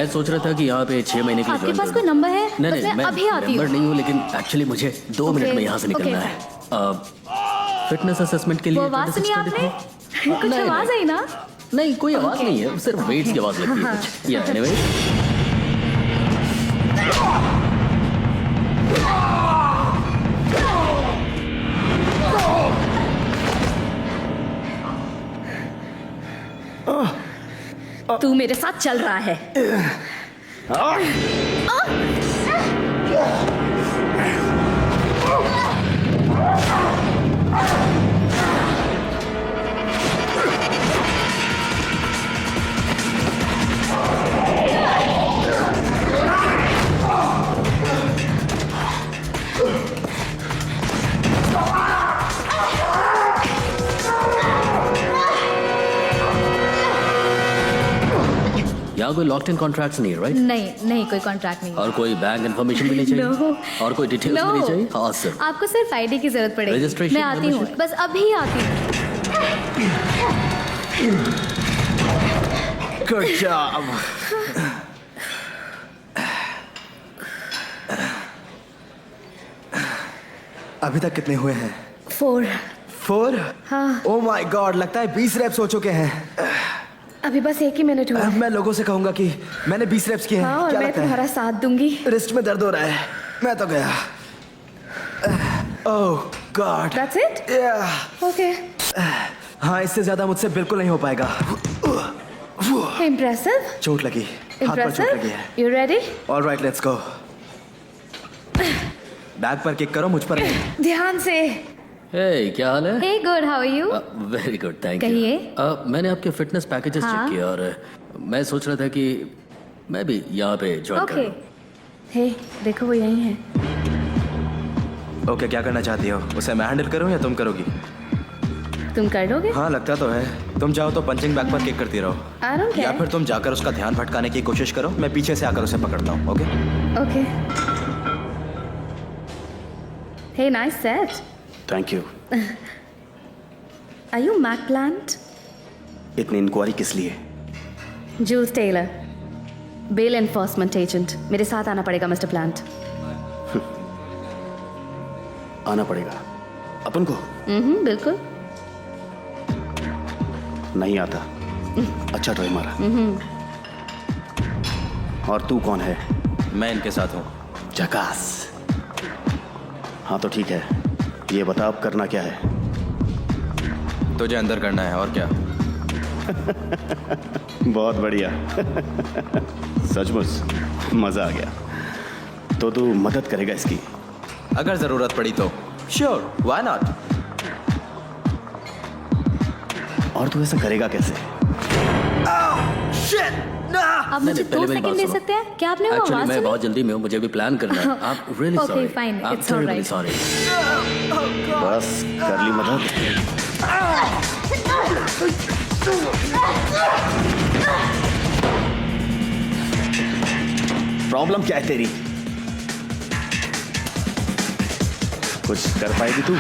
मैं सोच रहा था कि यहाँ पे 6 महीने के लिए आपके join पास कर कोई लूं। नंबर है? नहीं, मैं अभी आती member हूँ। नहीं हूँ, लेकिन एक्चुअली मुझे 2 मिनट में यहाँ से निकलना है। फिटनेस असेसमेंट के लिए वो आवाज सुनी 26 आपने? हाँ, कुछ नहीं, आवाज नहीं। आई ना? नहीं, कोई आवाज नहीं है, सिर्फ वेट्स की आवाज लगती है कुछ। या एनीवे, तू मेरे साथ चल रहा है। यहाँ कोई लॉक्ड इन कॉन्ट्रैक्ट्स नहीं है, राइट? नहीं कोई कॉन्ट्रैक्ट नहीं। और कोई बैंक इन्फॉर्मेशन भी नहीं चाहिए? No. और कोई डिटेल्स भी नहीं चाहिए? हाँ सर। आपको सिर्फ आईडी की जरूरत पड़ेगी। Registration, मैं आती हूँ, membership? बस अभी आती हूँ। Good job. अभी तक कितने हुए हैं? 4? हाँ। ओह माय गॉड, लगता है 20 रेप्स हो चुके हैं। अभी बस 1 ही मिनट हुआ है। मैं लोगों से कहूंगा कि मैंने 20 रेप्स किए हैं। हाँ, और क्या मैं लगता है? तुम्हारा साथ दूंगी। रिस्ट में दर्द हो रहा है। मैं तो गया। ओह गॉड। That's it? Okay. हाँ, इससे ज्यादा मुझसे बिल्कुल नहीं हो पाएगा। Impressive. चोट लगी, हाथ पर चोट लगी है। You ready? Alright, let's go. Back पर किक करो, मुझ पर नहीं। ध्यान से। हे, क्या हाल है? Hey, good. How are you? Very good, thank you. कहिए। मैंने आपके फिटनेस पैकेजेस हाँ। चेक किए और मैं सोच रहा था कि मैं भी यहाँ पे ज्वाइन कर Okay. लूं। Hey, देखो वो यहीं है। ओके, क्या करना चाहती हो? उसे मैं हैंडल करूं या तुम करोगी? तुम कर लोगे? हाँ, लगता तो है। तुम चाहो तो पंचिंग बैग पर किक करती रहो, I don't या care. फिर तुम जाकर उसका ध्यान भटकाने की कोशिश करो। मैं पीछे से आकर उसे पकड़ता हूँ। Okay? Okay. Hey, nice set. Thank you. Are you Mac Plant? इतनी इंक्वायरी किस लिए? Jules Taylor. Bail enforcement agent. मेरे साथ आना पड़ेगा, मिस्टर प्लांट। आना पड़ेगा अपन को? बिल्कुल। नहीं आता। अच्छा ट्राई मारा। और तू कौन है? मैं इनके साथ हूँ। जकास। हाँ तो ठीक है, ये बता अब करना क्या है? तुझे अंदर करना है, और क्या? बहुत बढ़िया। सचमुच मजा आ गया। तो तू मदद करेगा इसकी? अगर जरूरत पड़ी तो श्योर, व्हाई नॉट। और तू ऐसा करेगा कैसे? आप मुझे नहीं, 2 सेकंड दे सकते हैं? क्या आपने वो एक्चुअली आवाज मैं सुनी? बहुत जल्दी में हूँ, मुझे भी प्लान करना है। आप रियली Okay, सॉरी। fine, आप it's all terribly right. sorry। बस कर ली मदद। प्रॉब्लम क्या है तेरी? कुछ कर पाएगी तू?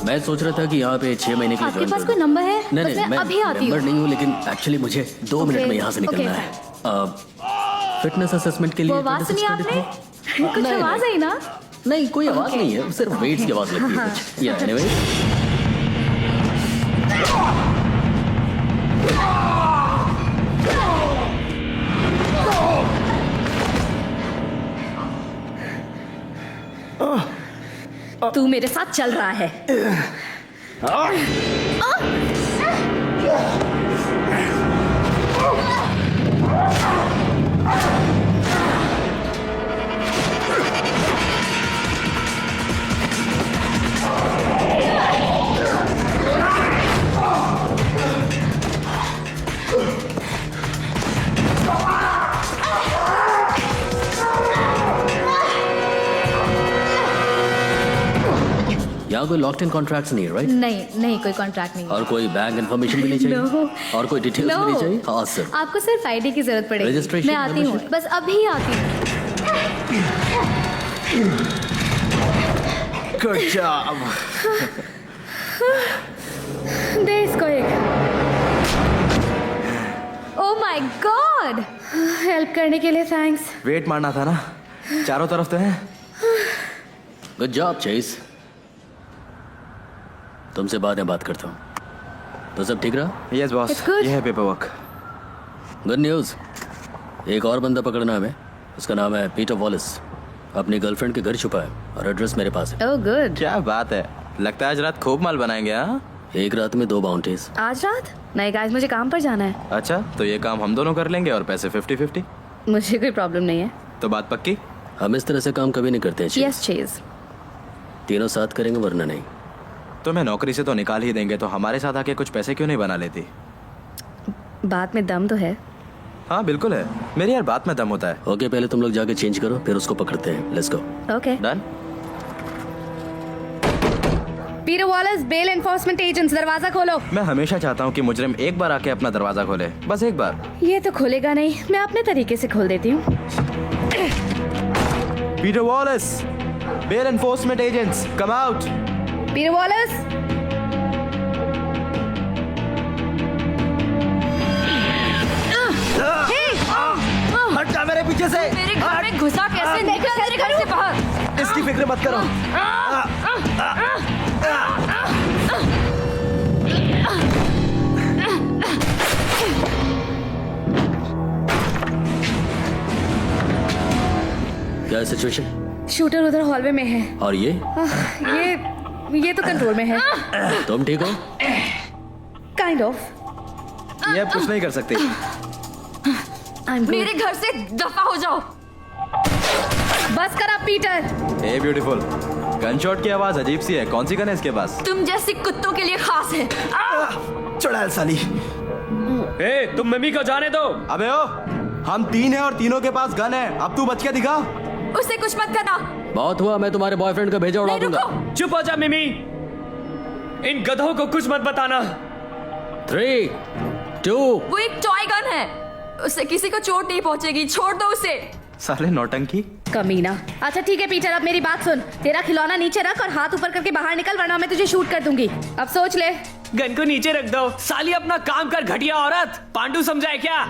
मैं सोच रहा था कि यहाँ पे 6 महीने के लिए आपके join पास कर कोई लूं। नंबर है? नहीं, बस मैं अभी आती member हूँ। नहीं हूँ, लेकिन एक्चुअली मुझे 2 मिनट में यहाँ से Okay, निकलना है। फिटनेस असेसमेंट के लिए वो आवाज 26 सुनी credit आपने? है। कुछ नहीं, आवाज आई ना? नहीं, कोई आवाज नहीं है, सिर्फ वेट्स की आवाज लगती है कुछ। या एनीवे, तू मेरे साथ चल रहा है। यहाँ कोई लॉक्ड इन कॉन्ट्रैक्ट्स नहीं है, राइट? नहीं नहीं, कोई कॉन्ट्रैक्ट नहीं है। और कोई बैंक इन्फॉर्मेशन भी नहीं चाहिए? No. और कोई डिटेल्स भी नहीं चाहिए? हाँ सर। आपको सिर्फ आईडी की जरूरत पड़ेगी। Registration, मैं आती हूँ, membership? बस अभी आती हूँ। Good job. दे इसको एक। ओह माय गॉड, हेल्प करने के लिए थैंक्स। वेट मारना था ना, चारों तरफ तो है। Good job Chase. तुमसे बाद में बात करता हूँ। तो सब ठीक रहा? Yes boss, It's good. ये है पेपर वर्क। Good news. एक और बंदा पकड़ना हमें। उसका नाम है पीटर वॉलिस। अपनी गर्लफ्रेंड के घर छुपा है और एड्रेस मेरे पास है। Oh good. क्या बात है, लगता है आज रात खूब माल बनाएंगे। हाँ एक रात में 2 बाउंटीज। आज रात? नहीं गाइस, मुझे काम पर जाना है। अच्छा, तो ये काम हम दोनों कर लेंगे और पैसे 50-50। मुझे कोई प्रॉब्लम नहीं है। तो बात पक्की? हम इस तरह से काम कभी नहीं करते हैं चेस। Yes chase. तीनों साथ करेंगे वरना नहीं। तुम्हें नौकरी से तो निकाल ही देंगे, तो हमारे साथ आके कुछ पैसे क्यों नहीं बना लेती? बात में दम तो है। हाँ बिल्कुल है, मेरी यार बात में दम होता है। ओके, पहले तुम लोग जाके चेंज करो, फिर उसको पकड़ते हैं। Let's go. Okay. Done. Peter Wallis, bail enforcement agents, दरवाजा खोलो। मैं हमेशा चाहता हूँ कि मुजरिम एक बार आके अपना दरवाजा खोले, बस एक बार। ये तो खोलेगा नहीं, मैं अपने तरीके से खोल देती हूँ। Peter Wallis, bail enforcement agents, come out. Peter Wallis. हट मेरे पीछे से। मेरे घर में घुसा कैसे? निकल मेरे घर से बाहर। इसकी फिक्र मत करो। क्या सिचुएशन? शूटर उधर हॉलवे में है और ये ये तो कंट्रोल में है। तुम ठीक हो? Kind of. ये अब कुछ नहीं कर सकते। आई एम मेरे घर से दफा हो जाओ। बस कर अब Peter. Hey beautiful, gun shot की आवाज अजीब सी है। कौन सी गन है इसके पास? तुम जैसे कुत्तों के लिए खास है। चुड़ैल साली। ए, तुम मम्मी को जाने दो। अबे ओ, हम 3 हैं और तीनों के पास गन है। अब तू बच के दिखा। उसे कुछ मत करना। बहुत हुआ, मैं तुम्हारे बॉयफ्रेंड का भेजा उड़ा नहीं, दूंगा। रुको। चुप हो जा मिमी, इन गधों को कुछ मत बताना। 3, 2। वो एक टॉय गन है, उससे किसी को चोट नहीं पहुंचेगी। छोड़ दो उसे। साले नौटंकी। कमीना। अच्छा ठीक है पीटर, अब मेरी बात सुन। तेरा खिलौना नीचे रख और हाथ ऊपर करके बाहर निकल, वरना मैं तुझे शूट कर दूंगी। अब सोच ले। गन को नीचे रख दो। साली अपना काम कर, घटिया औरत। पांडु समझाए क्या?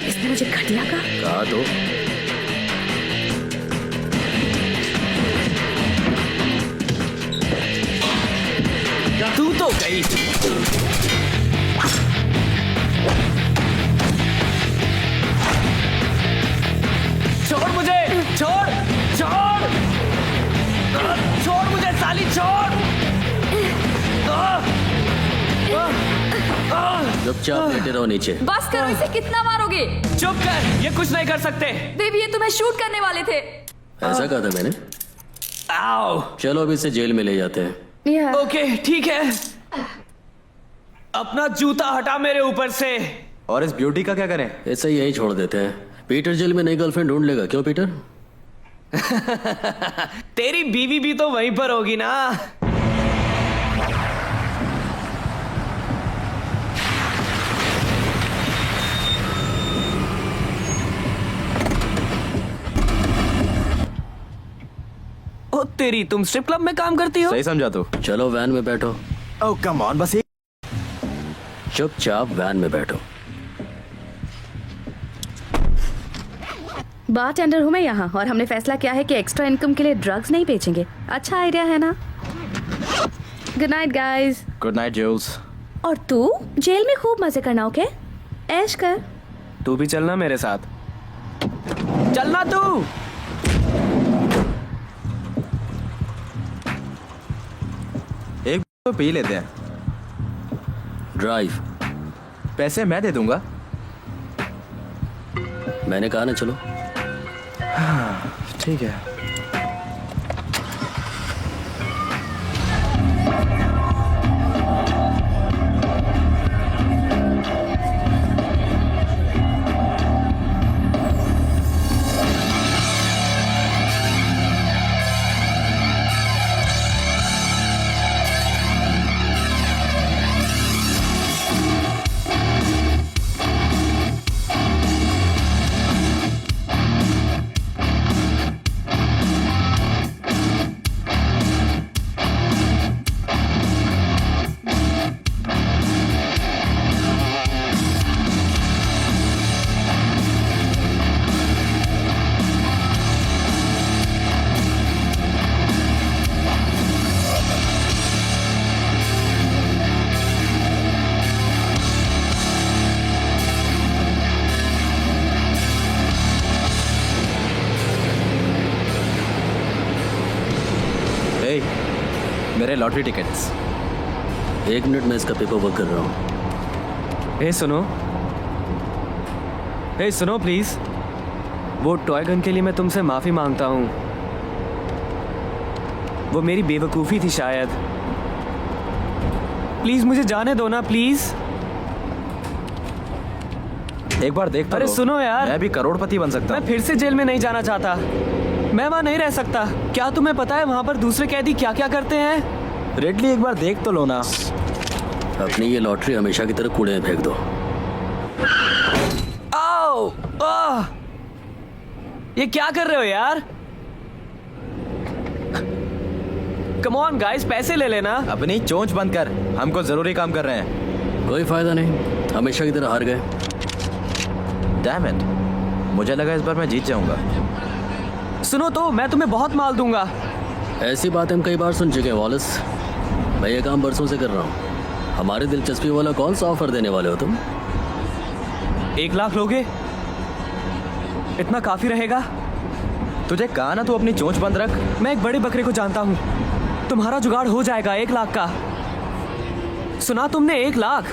इसने मुझे घटिया कहा तो। तू तो गई। छोड़ मुझे, छोड़ छोड़ छोड़ मुझे साली, छोड़। चुपचाप लेटे रहो नीचे। बस करो, इसे कितना मारोगे? चुप कर, ये कुछ नहीं कर सकते। बेबी, ये तुम्हें शूट करने वाले थे। ऐसा कहा था मैंने। आओ। चलो अभी इसे जेल में ले जाते हैं। Yeah. ओके ठीक है, अपना जूता हटा मेरे ऊपर से। और इस ब्यूटी का क्या करें? ऐसा ही यही छोड़ देते हैं। पीटर जेल में नई गर्लफ्रेंड ढूंढ लेगा। क्यों पीटर? तेरी बीवी भी तो वहीं पर होगी ना। ओ तेरी, तुम स्ट्रिप क्लब में काम करती हो? सही समझा तू। चलो वैन में बैठो। ओह कम ऑन, बस एक। चुपचाप वैन में बैठो। बारटेंडर हूँ मैं यहाँ, और हमने फैसला किया है कि एक्स्ट्रा इनकम के लिए ड्रग्स नहीं बेचेंगे। अच्छा आइडिया है ना? Good night guys. Good night Jules. और तू जेल में खूब मजे करना, ओके? ऐश कर। तू भी चलना मेरे साथ। चलना तू। एक तो पी लेते हैं। ड्राइव। पैसे मैं दे दूंगा। मैंने कहा ना चलो। ठीक है। तुम्हारे लॉटरी टिकट्स। 1 मिनट में इसका पेपर वर्क कर रहा हूँ। हे सुनो प्लीज। वो टॉय गन के लिए मैं तुमसे माफी मांगता हूँ। वो मेरी बेवकूफ़ी थी शायद। प्लीज मुझे जाने दो ना प्लीज। एक बार देख तो अरे लो। सुनो यार। मैं भी करोड़पति बन सकता मैं हूँ। फिर से जेल में नहीं जाना चाहता। मैं वहाँ नहीं रह सकता। क्या तुम्हें पता है वहाँ पर दूसरे कैदी क्या क्या करते हैं? रेडली एक बार देख तो लो ना। अपनी ये लॉटरी हमेशा की तरह कूड़े में फेंक दो। आओ! आह! ये क्या कर रहे हो यार? कम ऑन गाइस, पैसे ले लेना। अपनी चोंच बंद कर, हमको जरूरी काम कर रहे हैं। कोई फायदा नहीं, हमेशा की तरह हार गए। डैम इट, मुझे लगा इस बार मैं जीत जाऊंगा। सुनो तो, मैं तुम्हें बहुत माल दूंगा। ऐसी बात हम कई बार सुन चुके हैं वॉलिस। मैं ये काम बरसों से कर रहा हूँ। हमारी दिलचस्पी वाला कौन सा ऑफर देने वाले हो तुम? 1 लाख लोगे? इतना काफी रहेगा? तुझे कहा ना तू अपनी चोंच बंद रख। मैं एक बड़े बकरे को जानता हूँ। तुम्हारा जुगाड़ हो जाएगा 1 लाख का। सुना तुमने? 1 लाख।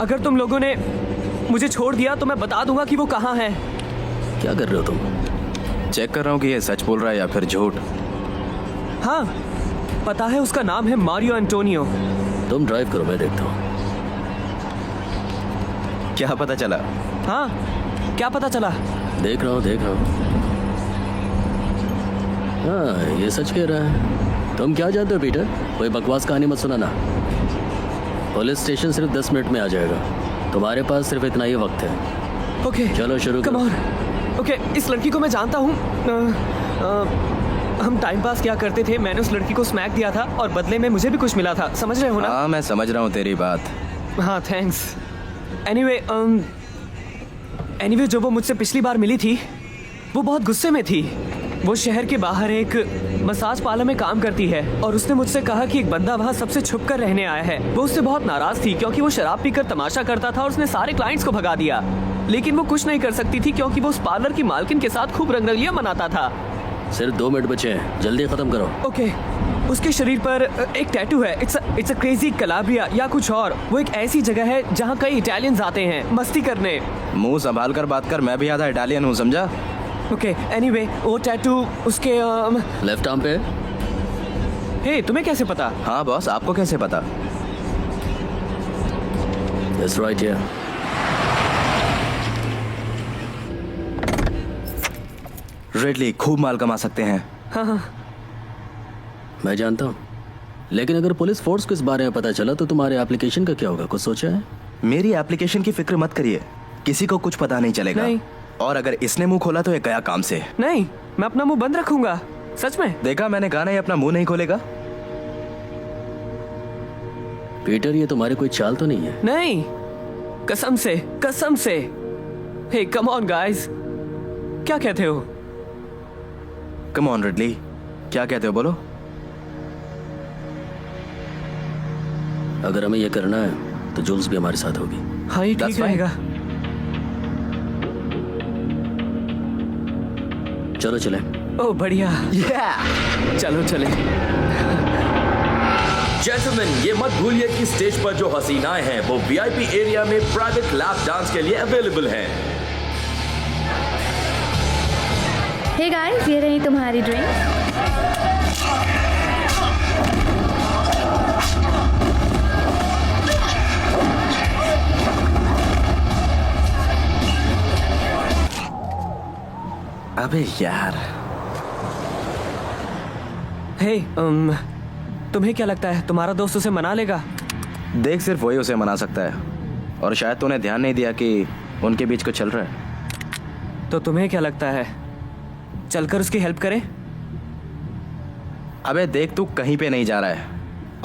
अगर तुम लोगों ने मुझे छोड़ दिया तो मैं बता दूंगा कि वो कहाँ है। क्या कर रहे हो तुम? चेक कर रहा हूँ कि ये सच बोल रहा है या फिर झूठ। हाँ, पता है उसका नाम है मारियो एंटोनियो। तुम ड्राइव करो, मैं देखता हूँ। क्या पता चला? हाँ, क्या पता चला? देख रहा हूँ। हाँ, ये सच कह रहा है। तुम क्या जानते हो पीटर? कोई बकवास कहानी मत सुनाना। पुलिस स्टेशन सिर्फ 10 मिनट में आ जाएगा। तुम्हारे पास सिर्फ इतना ही वक्त है। ओके, चलो शुरू कम करो। ऑन। ओके, इस लड़की को मैं जानता हूँ। हम टाइम पास क्या करते थे। मैंने उस लड़की को स्मैक दिया था और बदले में मुझे भी कुछ मिला था। समझ रहे हो ना? हाँ, मैं समझ रहा हूँ तेरी बात। हाँ, थैंक्स। एनीवे जो वो मुझसे पिछली बार मिली थी वो बहुत गुस्से में थी। वो शहर के बाहर एक मसाज पार्लर में काम करती है और उसने मुझसे कहा कि एक बंदा वहाँ सबसे छुप कर रहने आया है। वो उससे बहुत नाराज थी क्योंकि वो शराब पीकर तमाशा करता था और उसने सारे क्लाइंट्स को भगा दिया। लेकिन वो कुछ नहीं कर सकती थी क्योंकि वो उस पार्लर की मालकिन के साथ खूब रंगरलियां मनाता था। सिर्फ 2 मिनट बचे हैं, जल्दी खत्म करो। ओके, उसके शरीर पर एक टैटू है। इट्स अ क्रेजी कलाब्रिया या कुछ और। वो एक ऐसी जगह है जहाँ कई इटालियंस आते हैं मस्ती करने। मुंह संभाल कर बात कर, मैं भी आधा इटालियन हूँ, समझा? ओके, एनीवे वो टैटू उसके लेफ्ट आर्म पे। हे, तुम्हें कैसे पता? हाँ बॉस, आपको कैसे पता? That's right, yeah. रेडली खूब माल कमा सकते हैं। हाँ, मैं जानता हूँ, लेकिन अगर पुलिस फोर्स को इस बारे में पता चला तो तुम्हारे एप्लीकेशन का क्या होगा? कुछ सोचा है? मेरी एप्लीकेशन की फिक्र मत करिए, किसी को कुछ पता नहीं चलेगा। नहीं। और अगर इसने मुंह खोला तो ये गया काम से। नहीं, मैं अपना मुंह बंद रखूंगा। सच में। देखा, मैंने कहा ना ये अपना मुंह नहीं खोलेगा। पीटर, ये तुम्हारी कोई चाल तो नहीं है? नहीं, कसम से, कसम से। हे, कम ऑन गाइस, क्या कहते हो? कम ऑन रेडली, क्या कहते हो, बोलो। अगर हमें ये करना है तो जूल्स भी हमारे साथ होगी। हाँ, ये That's ठीक fine. रहेगा। चलो चले। ओह बढ़िया। चलो चले। जेंटलमैन, ये मत भूलिए कि स्टेज पर जो हसीनाएं हैं वो वीआईपी एरिया में प्राइवेट लैप डांस के लिए अवेलेबल हैं। हे गाइस, ये रही तुम्हारी ड्रिंक। अबे यार। हे, तुम्हें क्या लगता है तुम्हारा दोस्त उसे मना लेगा? देख, सिर्फ वही उसे मना सकता है और शायद तूने ध्यान नहीं दिया कि उनके बीच कुछ चल रहा है। तो तुम्हें क्या लगता है चलकर उसकी हेल्प करें? अबे देख, तू कहीं पे नहीं जा रहा है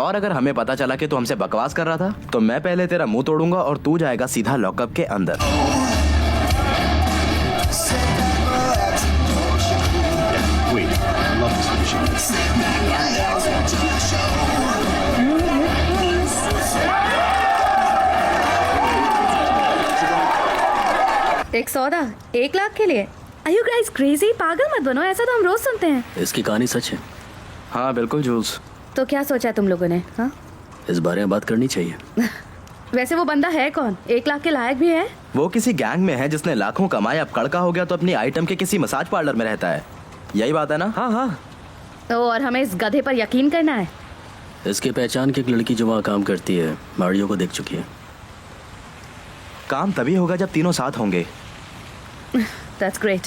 और अगर हमें पता चला कि तू हमसे बकवास कर रहा था तो मैं पहले तेरा मुंह तोड़ूंगा और तू जाएगा सीधा लॉकअप के अंदर। एक सौदा 1 लाख के लिए? Are you guys crazy? पागल मत बनो, ऐसा तो हम रोज सुनते हैं। इसकी कहानी सच है। हाँ बिल्कुल जूल्स, तो क्या सोचा तुम लोगों ने? हाँ, इस बारे में बात करनी चाहिए। वैसे वो बंदा है कौन? 1 लाख के लायक भी है? वो किसी गैंग में है जिसने लाखों कमाए, अब कड़का हो गया तो अपनी आइटम के किसी मसाज पार्लर में रहता है। यही बात है ना? हाँ हाँ। और हमें इस गधे पर यकीन करना है? इसकी पहचान की एक लड़की जो वहाँ काम करती है, मारियो को देख चुकी है। काम तभी होगा जब तीनों साथ होंगे। That's great.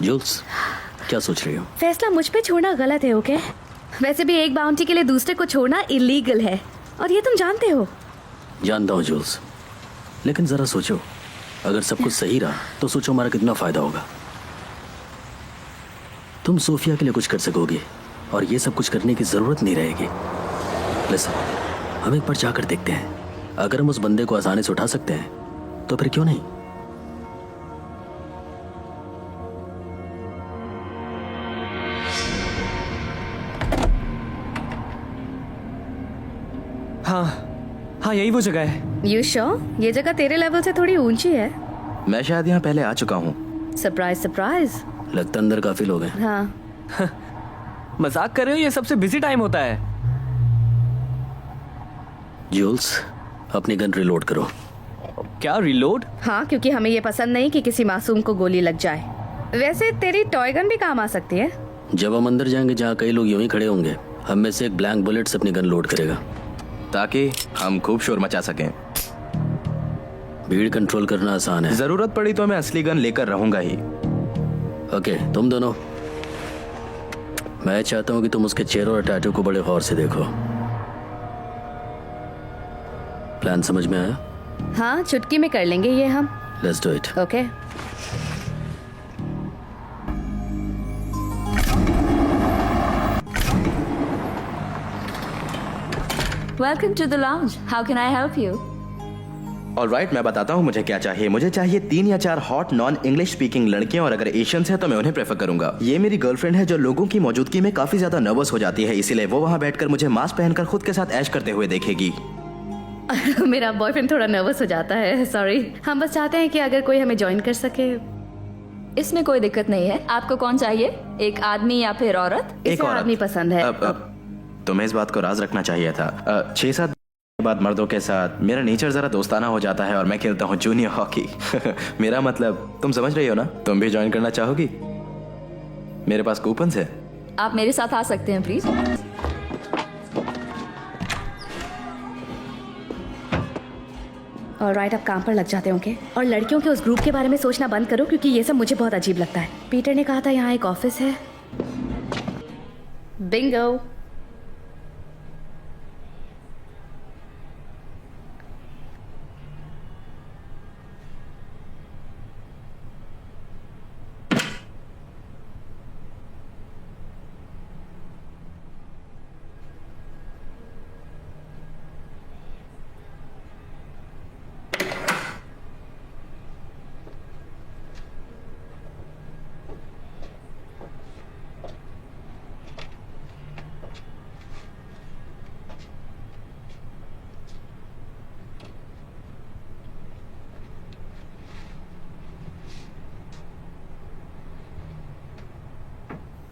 जूल्स, क्या सोच रही हो? फैसला मुझ पे छोड़ना गलत है, ओके? वैसे भी एक बाउंटी के लिए दूसरे को छोड़ना इलीगल है, और ये तुम जानते हो। जानता हूँ जूल्स, लेकिन जरा सोचो, अगर सब कुछ सही रहा तो सोचो हमारा कितना फायदा होगा। तुम सोफिया के लिए कुछ कर सकोगे और ये सब कुछ करने की जरूरत नहीं रहेगी। लिसन, हम एक बार जाकर देखते हैं। अगर हम उस बंदे को आसानी से उठा सकते हैं तो फिर क्यों नहीं? हाँ हाँ, यही वो जगह है। You sure? ये जगह तेरे लेवल से थोड़ी ऊंची है। मैं शायद यहाँ पहले आ चुका हूँ। Surprise surprise. लगता अंदर काफी लोग हैं। हाँ, मजाक कर रहे हो? ये सबसे बिजी टाइम होता है। जूल्स, अपनी गन रिलोड करो। क्या रिलोड? हाँ, क्योंकि हमें ये पसंद नहीं कि किसी मासूम को गोली लग जाए। वैसे तेरी टॉय गन भी काम आ सकती है। जब हम अंदर जाएंगे जहाँ कई लोग यूं ही खड़े होंगे, हम में से एक ब्लैंक बुलेट से अपनी गन लोड करेगा ताकि हम खूब शोर मचा सकें। भीड़ कंट्रोल करना आसान है। जरूरत पड़ी तो मैं असली गन लेकर रहूंगा ही। ओके, तुम दोनों, मैं चाहता हूँ कि तुम उसके चेहरे और टैटू को बड़े गौर से देखो। प्लान समझ में आया? हाँ, चुटकी में कर लेंगे ये हम। Let's do it. Okay. Welcome to the lounge. How can I help you? Alright, मैं बताता हूँ मुझे क्या चाहिए। मुझे चाहिए 3 या 4 हॉट नॉन इंग्लिश स्पीकिंग लड़कियां, और अगर एशियंस हैं तो मैं उन्हें प्रेफर करूंगा। ये मेरी गर्लफ्रेंड है जो लोगों की मौजूदगी में काफी ज्यादा नर्वस हो जाती है, इसीलिए वो वहाँ बैठकर मुझे मास्क पहनकर खुद के साथ ऐश करते हुए देखेगी। मेरा बॉयफ्रेंड थोड़ा नर्वस हो जाता है, सॉरी। हम बस चाहते हैं कि अगर कोई हमें ज्वाइन कर सके। इसमें कोई दिक्कत नहीं है। आपको कौन चाहिए, एक आदमी या फिर औरत? इसे आदमी पसंद है। तुम्हें इस बात को राज रखना चाहिए था। 6-7 के बाद मर्दों के साथ मेरा नेचर जरा दोस्ताना हो जाता है और मैं खेलता हूँ जूनियर हॉकी। मेरा मतलब तुम समझ रही हो ना? तुम भी ज्वाइन करना चाहोगी? मेरे पास कूपन्स है। आप मेरे साथ आ सकते हैं प्लीज। ऑलराइट, अब काम पर लग जाते होंगे। और लड़कियों के उस ग्रुप के बारे में सोचना बंद करो, क्योंकि ये सब मुझे बहुत अजीब लगता है। पीटर ने कहा था यहाँ एक ऑफिस है। बिंगो।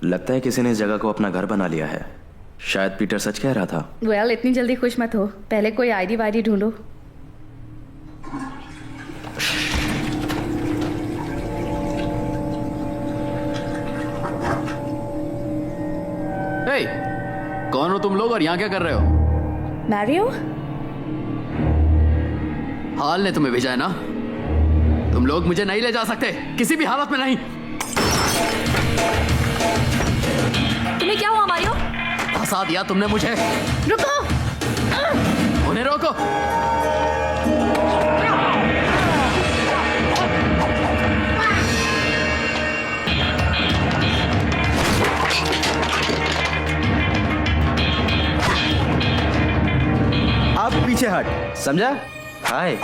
लगता है किसी ने इस जगह को अपना घर बना लिया है। शायद पीटर सच कह रहा था। वेल, इतनी जल्दी खुश मत हो, पहले कोई आईडी वाईडी ढूंढो। हे, कौन हो तुम लोग और यहाँ क्या कर रहे हो? मैरियो? हाल ने तुम्हें भेजा है ना? तुम लोग मुझे नहीं ले जा सकते, किसी भी हालत में नहीं। तुम्हें क्या हुआ मारियो? फंसा दिया तुमने मुझे। रुको! उन्हें रोको। आप पीछे हट, समझा? हाय।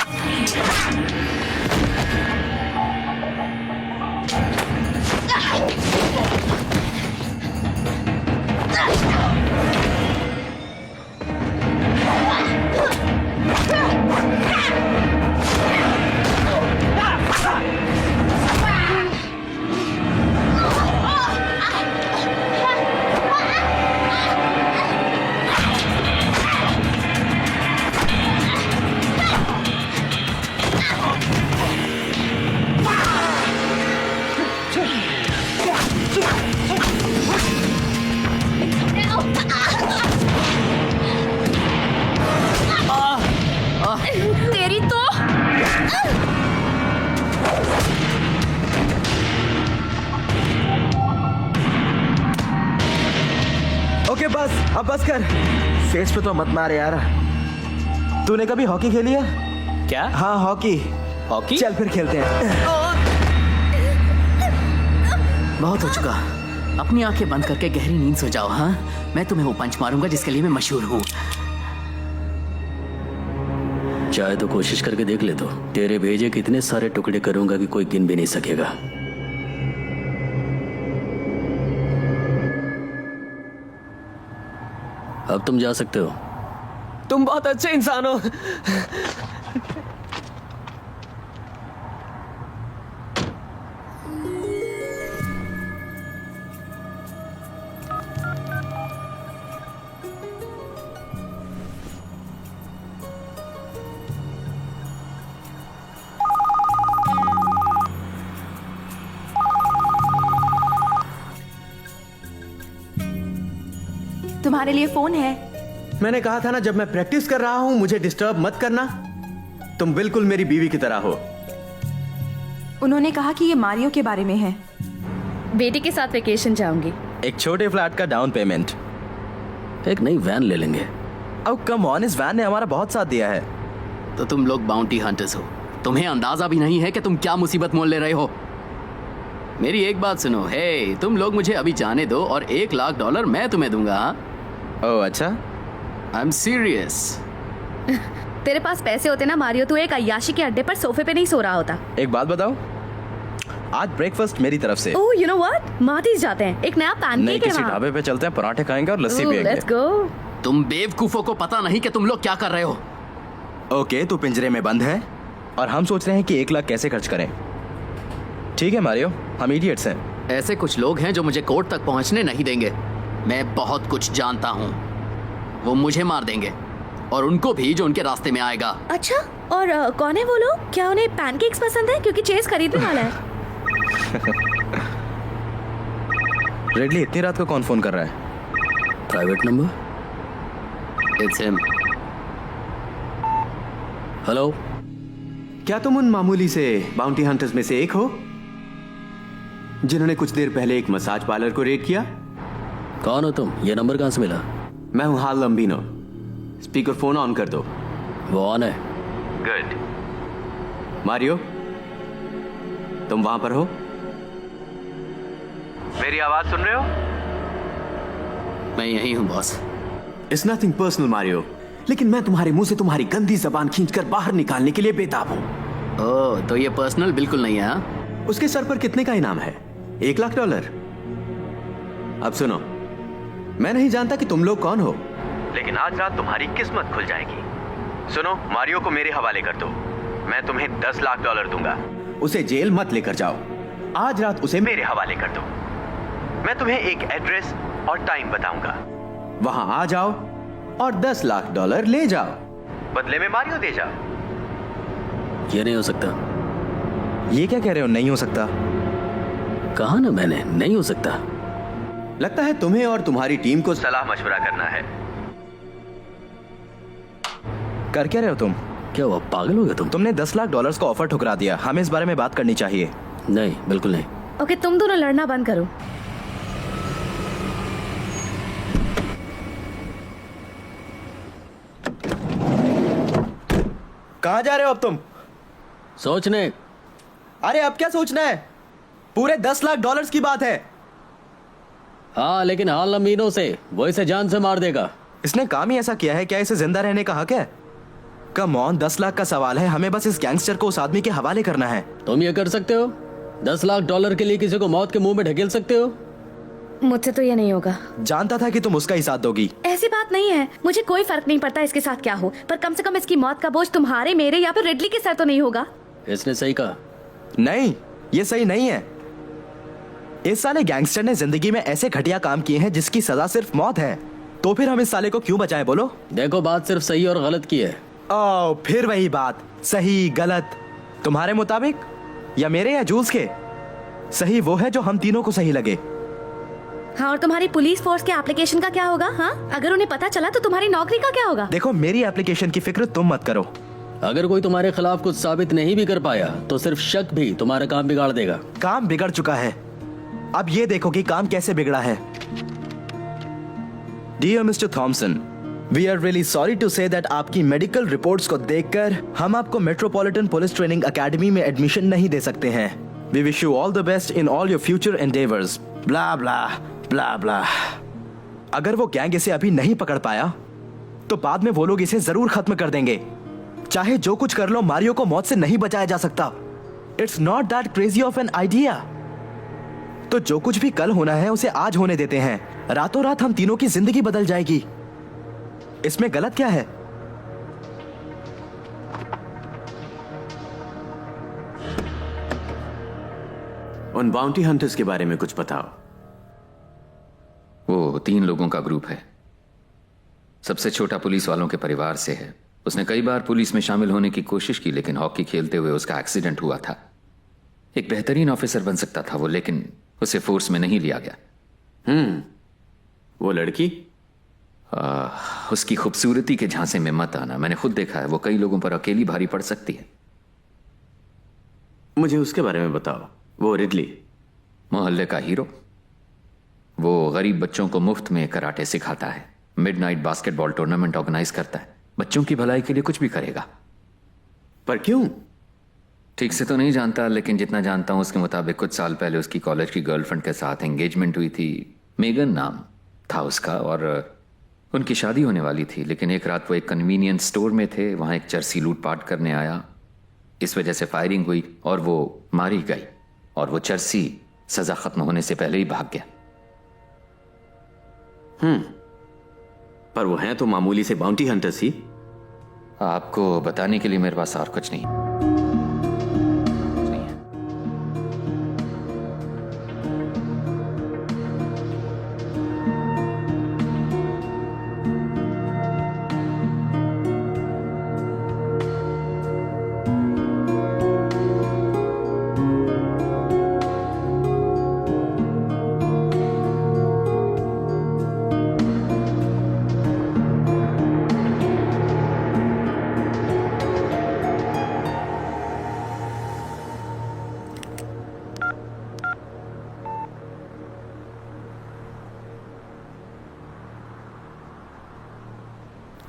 ओके बस, अब बस कर। फेस पे तो मत मार यार। तूने कभी हॉकी खेली है? क्या? हाँ हॉकी। हॉकी? चल फिर खेलते हैं। बहुत हो चुका। अपनी आंखें बंद करके गहरी नींद सो जाओ। हाँ, मैं तुम्हें वो पंच मारूंगा जिसके लिए मैं मशहूर हूँ। चाहे तो कोशिश करके देख ले। तो तेरे भेजे कितने सारे टुकड़े करूंगा कि कोई गिन भी नहीं सकेगा। अब तुम जा सकते हो। तुम बहुत अच्छे इंसान हो। तुम्हारे लिए फोन है। मैंने कहा था ना, जब मैं प्रैक्टिस कर रहा हूं मुझे डिस्टर्ब मत करना। तुम बिल्कुल मेरी बीवी की तरह हो। उन्होंने कहा कि ये मारियो के बारे में है। बेटी के साथ वेकेशन जाऊंगी। एक छोटे फ्लैट का डाउन पेमेंट। एक नई वैन ले लेंगे। अब कम ऑन, इस वैन ने हमारा बहुत साथ दिया है। तो तुम लोग बाउंटी हंटर्स हो। तुम्हें अंदाजा भी नहीं है कि तुम क्या मुसीबत मोल ले रहे हो। मेरी एक बात सुनो। हे, तुम लोग मुझे अभी जाने दो और $1,00,000 मैं तुम्हें दूंगा। हाँ, ओह अच्छा। I am serious. तेरे पास पैसे होते ना मारियो, तू एक अय्याशी के अड्डे पर सोफे पे नहीं सो रहा होता। एक बात बताओ, आज ब्रेकफास्ट मेरी तरफ से। ओह, यू नो व्हाट, मार्टीज जाते हैं। एक नया नहीं, पैनकेक है किसी वहाँ। ढाबे पे चलते हैं, पराठे खाएंगे और लस्सी पियेंगे। Let's go. तुम बेवकूफों को पता नहीं कि तुम लोग क्या कर रहे हो। ओके, तू पिंजरे में बंद है और हम सोच रहे हैं कि 1 लाख कैसे खर्च करें। ठीक है मारियो, हम इडियट्स हैं। ऐसे कुछ लोग हैं जो मुझे कोर्ट तक पहुंचने नहीं देंगे। मैं बहुत कुछ जानता हूँ। वो मुझे मार देंगे और उनको भी जो उनके रास्ते में आएगा। अच्छा, और कौन है वो लोग? क्या उन्हें पैनकेक्स पसंद है? क्योंकि चेस खरीदने वाला है। रेडली, इतनी रात को कौन फोन कर रहा है? Private number. It's him. Hello. क्या तुम उन मामूली से बाउंटी हंटर्स में से एक हो जिन्होंने कुछ देर पहले एक मसाज पार्लर को रेड किया? कौन हो तुम? ये नंबर कहाँ से मिला? मैं हूं हाल लंबीनो। स्पीकर फोन ऑन कर दो। वो ऑन है। गुड। मारियो, तुम वहां पर हो? मेरी आवाज सुन रहे हो? मैं यही हूँ boss. It's nothing personal Mario, लेकिन मैं तुम्हारे मुंह से तुम्हारी गंदी जबान खींचकर बाहर निकालने के लिए बेताब हूं। ओह, तो ये पर्सनल बिल्कुल नहीं है। हाँ? उसके सर पर कितने का इनाम है? $1,00,000। अब सुनो, मैं नहीं जानता कि तुम लोग कौन हो, लेकिन आज रात तुम्हारी किस्मत खुल जाएगी। सुनो, मारियो को मेरे हवाले कर दो। मैं तुम्हें $10,00,000 दूंगा। उसे जेल मत लेकर जाओ। आज रात उसे मेरे हवाले कर दो। मैं तुम्हें एक एड्रेस और टाइम बताऊंगा। वहां आ जाओ और $10,00,000 ले जाओ। बदले में मारियो दे जाओ। ये नहीं हो सकता। ये क्या कह रहे हो? नहीं हो सकता? कहा ना मैंने, नहीं हो सकता। लगता है तुम्हें और तुम्हारी टीम को सलाह मशवरा करना है। कर क्या रहे हो तुम? क्या हुआ, पागल हो गए तुम? तुमने $10,00,000 का ऑफर ठुकरा दिया। हमें इस बारे में बात करनी चाहिए। नहीं, बिल्कुल नहीं। ओके, तुम दोनों लड़ना बंद करो। कहाँ जा रहे हो अब तुम? सोचने। अरे अब क्या सोचना है? पूरे $10,00,000 की बात है। हाँ, लेकिन हाल लंबीनों से वो इसे जान से मार देगा। इसने काम ही ऐसा किया है, क्या इसे जिंदा रहने का हक है? कम ऑन, 10 लाख का सवाल है। हमें बस इस गैंगस्टर को उस आदमी के हवाले करना है। तुम ये कर सकते हो? $10,00,000 के लिए किसी को मौत के मुंह में ढकेल सकते हो? मुझसे तो ये नहीं होगा। जानता था कि तुम उसका ही साथ दोगी। ऐसी बात नहीं है, मुझे कोई फर्क नहीं पड़ता इसके साथ क्या हो, पर कम से कम इसकी मौत का बोझ तुम्हारे, मेरे या फिर रिडली के सर तो नहीं होगा। इसने सही कहा। नहीं, ये सही नहीं है। इस साले गैंगस्टर ने जिंदगी में ऐसे घटिया काम किए हैं जिसकी सजा सिर्फ मौत है। तो फिर हम इस साले को क्यों बचाएं, बोलो? देखो, बात सिर्फ सही और गलत की है। ओ, फिर वही बात, सही गलत तुम्हारे मुताबिक या मेरे या जूल्स के? सही वो है जो हम तीनों को सही लगे। हाँ, और तुम्हारी पुलिस फोर्स के एप्लीकेशन का क्या होगा? हाँ, अगर उन्हें पता चला तो तुम्हारी नौकरी का क्या होगा? देखो, मेरी एप्लीकेशन की फिक्र तुम मत करो। अगर कोई तुम्हारे खिलाफ कुछ साबित नहीं भी कर पाया तो सिर्फ शक भी तुम्हारा काम बिगाड़ देगा। काम बिगड़ चुका है, अब ये देखो कि काम कैसे बिगड़ा है। Dear mister Thomson, we are really sorry to say that आपकी मेडिकल रिपोर्ट्स को देखकर हम आपको मेट्रोपॉलिटन पुलिस ट्रेनिंग एकेडमी में एडमिशन नहीं दे सकते हैं। We wish you all the best in all your future endeavours. Blah blah blah blah. अगर वो गैंग इसे अभी नहीं पकड़ पाया तो बाद में वो लोग इसे जरूर खत्म कर देंगे। चाहे जो कुछ कर लो, मारियो को मौत से नहीं बचाया जा सकता। It's not that crazy of an idea. तो जो कुछ भी कल होना है उसे आज होने देते हैं। रातों रात हम तीनों की जिंदगी बदल जाएगी। इसमें गलत क्या है? उन बाउंटी हंटर्स के बारे में कुछ बताओ। वो 3 लोगों का ग्रुप है। सबसे छोटा पुलिस वालों के परिवार से है। उसने कई बार पुलिस में शामिल होने की कोशिश की, लेकिन हॉकी खेलते हुए उसका एक्सीडेंट हुआ था। एक बेहतरीन ऑफिसर बन सकता था वो, लेकिन उसे फोर्स में नहीं लिया गया। वो लड़की? उसकी खूबसूरती के झांसे में मत आना। मैंने खुद देखा है, वो कई लोगों पर अकेली भारी पड़ सकती है। मुझे उसके बारे में बताओ। वो रिडली, मोहल्ले का हीरो। वो गरीब बच्चों को मुफ्त में कराटे सिखाता है, मिडनाइट बास्केटबॉल टूर्नामेंट ऑर्गेनाइज करता है, बच्चों की भलाई के लिए कुछ भी करेगा। पर क्यों? ठीक से तो नहीं जानता, लेकिन जितना जानता हूं उसके मुताबिक कुछ साल पहले उसकी कॉलेज की गर्लफ्रेंड के साथ एंगेजमेंट हुई थी। मेगन नाम था उसका, और उनकी शादी होने वाली थी। लेकिन एक रात वो एक कन्वीनियंस स्टोर में थे, वहां एक चर्सी लूटपाट करने आया। इस वजह से फायरिंग हुई और वो मारी गई, और वो चर्सी सजा खत्म होने से पहले ही भाग गया। पर वो हैं तो मामूली से बाउंटी हंटर्स ही। आपको बताने के लिए मेरे पास और कुछ नहीं है।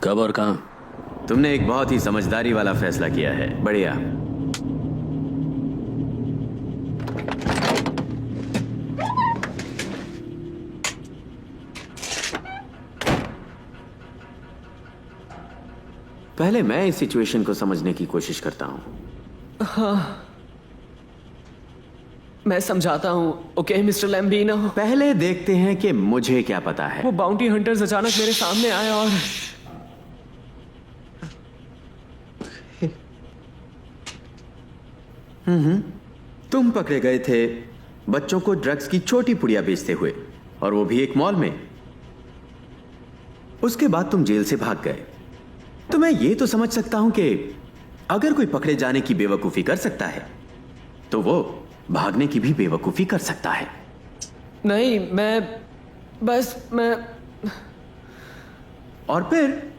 कब और कहाँ? तुमने एक बहुत ही समझदारी वाला फैसला किया है। बढ़िया। पहले मैं इस सिचुएशन को समझने की कोशिश करता हूं। हाँ, मैं समझाता हूँ। Okay mister Lambino. पहले देखते हैं कि मुझे क्या पता है। वो बाउंटी हंटर्स अचानक मेरे सामने आए और तुम पकड़े गए थे बच्चों को ड्रग्स की छोटी पुड़िया बेचते हुए, और वो भी एक मॉल में। उसके बाद तुम जेल से भाग गए। तो मैं ये तो समझ सकता हूं कि अगर कोई पकड़े जाने की बेवकूफी कर सकता है तो वो भागने की भी बेवकूफी कर सकता है। नहीं, मैं और फिर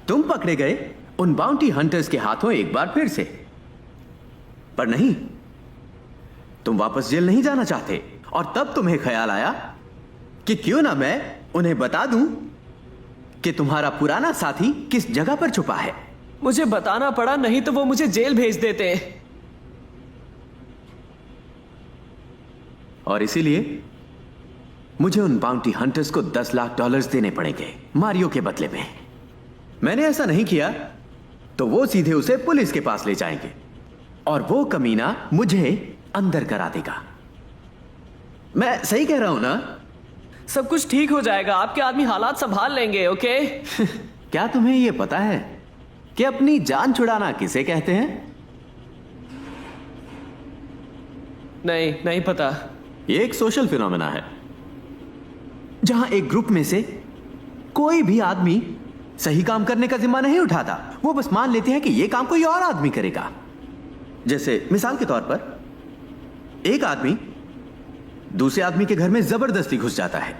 तुम पकड़े गए उन बाउंटी हंटर्स के हाथों एक बार फिर से। पर नहीं, तुम वापस जेल नहीं जाना चाहते, और तब तुम्हें ख्याल आया कि क्यों ना मैं उन्हें बता दूं कि तुम्हारा पुराना साथी किस जगह पर छुपा है। मुझे बताना पड़ा, नहीं तो वो मुझे जेल भेज देते। और इसीलिए मुझे उन बाउंटी हंटर्स को $10 लाख देने पड़ेंगे मारियो के बदले में। मैंने ऐसा नहीं किया तो वो सीधे उसे पुलिस के पास ले जाएंगे, और वो कमीना मुझे अंदर करा देगा। मैं सही कह रहा हूं ना? सब कुछ ठीक हो जाएगा, आपके आदमी हालात संभाल लेंगे। ओके? क्या तुम्हें यह पता है कि अपनी जान छुड़ाना किसे कहते हैं? नहीं पता। ये एक सोशल फिनोमेना है जहां एक ग्रुप में से कोई भी आदमी सही काम करने का जिम्मा नहीं उठाता। वो बस मान लेते हैं कि ये काम कोई और आदमी करेगा। जैसे मिसाल के तौर पर एक आदमी दूसरे आदमी के घर में जबरदस्ती घुस जाता है।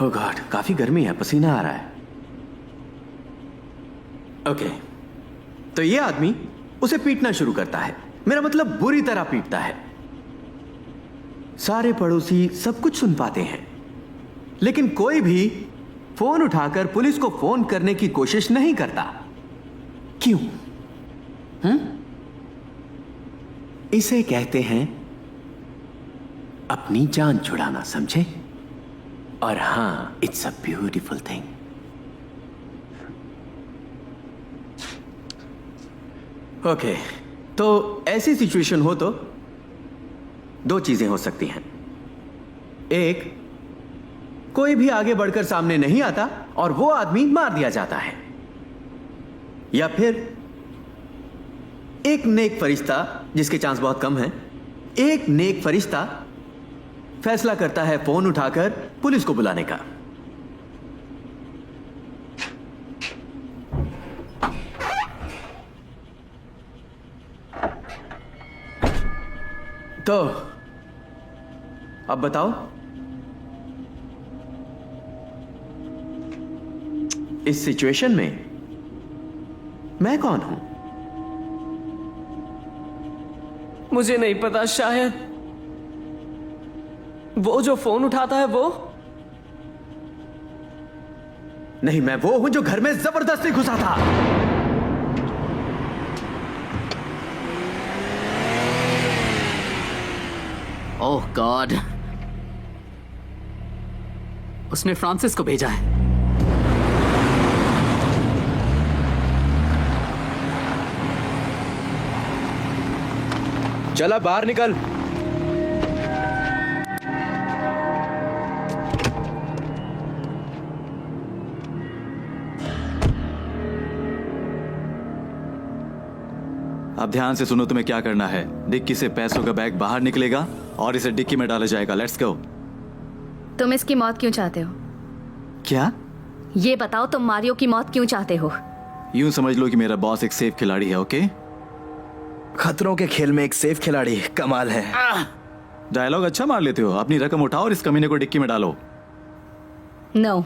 ओह गॉड, काफी गर्मी है, पसीना आ रहा है। ओके, तो ये आदमी उसे पीटना शुरू करता है, मेरा मतलब बुरी तरह पीटता है। सारे पड़ोसी सब कुछ सुन पाते हैं, लेकिन कोई भी फोन उठाकर पुलिस को फोन करने की कोशिश नहीं करता। क्यों? इसे कहते हैं अपनी जान छुड़ाना, समझे? और हां, it's a beautiful thing. Okay, तो ऐसी सिचुएशन हो तो दो चीजें हो सकती हैं। एक, कोई भी आगे बढ़कर सामने नहीं आता और वो आदमी मार दिया जाता है, या फिर एक नेक फरिश्ता, जिसके चांस बहुत कम है, एक नेक फरिश्ता फैसला करता है फोन उठाकर पुलिस को बुलाने का। तो अब बताओ, इस सिचुएशन में मैं कौन हूं? मुझे नहीं पता, शायद वो जो फोन उठाता है वो। नहीं, मैं वो हूं जो घर में जबरदस्ती घुसा था। ओह गॉड, उसने फ्रांसिस को भेजा है। चला बाहर निकल। अब ध्यान से सुनो, तुम्हें क्या करना है। डिक्की से पैसों का बैग बाहर निकलेगा और इसे डिक्की में डाला जाएगा। Let's go. तुम इसकी मौत क्यों चाहते हो? क्या? ये बताओ, तुम मारियो की मौत क्यों चाहते हो? यूं समझ लो कि मेरा बॉस एक सेफ खिलाड़ी है। ओके, खतरों के खेल में एक सेफ खिलाड़ी, कमाल है। डायलॉग अच्छा मार लेते हो। अपनी रकम उठाओ और इस कमीने को डिक्की में डालो। No.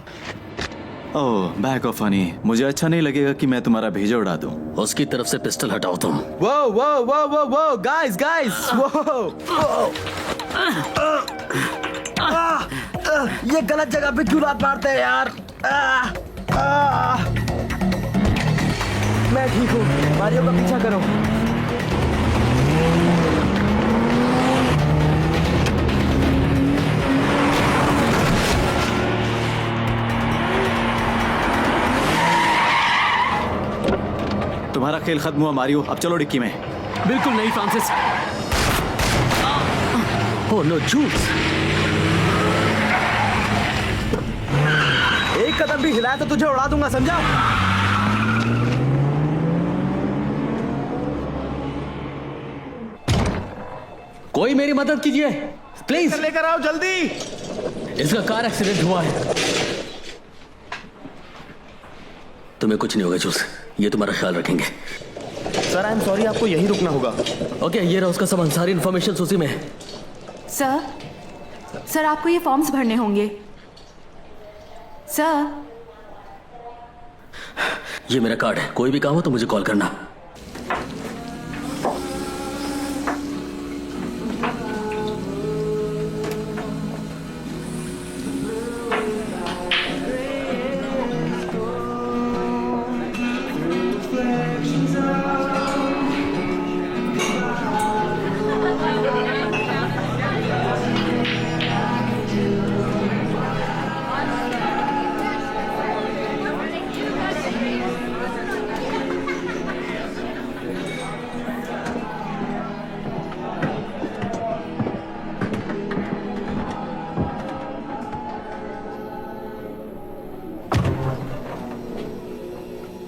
Oh, back off funny. मुझे अच्छा नहीं लगेगा कि मैं तुम्हारा भेजा उड़ा दूं। उसकी तरफ से पिस्टल हटाओ तुम। वो वो वो वो वो गाइस गाइस, वो ये गलत जगह पे क्यों लात मारते हैं यार? मैं ठीक हूँ, मारियो का पीछा करो। तुम्हारा खेल खत्म हुआ मारियो, अब चलो डिक्की में। बिल्कुल नहीं फ्रांसिस। Oh no, juice. एक कदम भी हिलाया तो तुझे उड़ा दूंगा, समझा? कोई मेरी मदद कीजिए प्लीज। लेकर आओ जल्दी। इसका कार एक्सीडेंट हुआ है। तुम्हें कुछ नहीं होगा जूस, ये तुम्हारा ख्याल रखेंगे। सर, आई एम सॉरी, आपको यहीं रुकना होगा। ओके, ये रहा उसका सामान, सारी इन्फॉर्मेशन उसी में है। सर आपको ये फॉर्म्स भरने होंगे। सर, ये मेरा कार्ड है, कोई भी काम हो तो मुझे कॉल करना।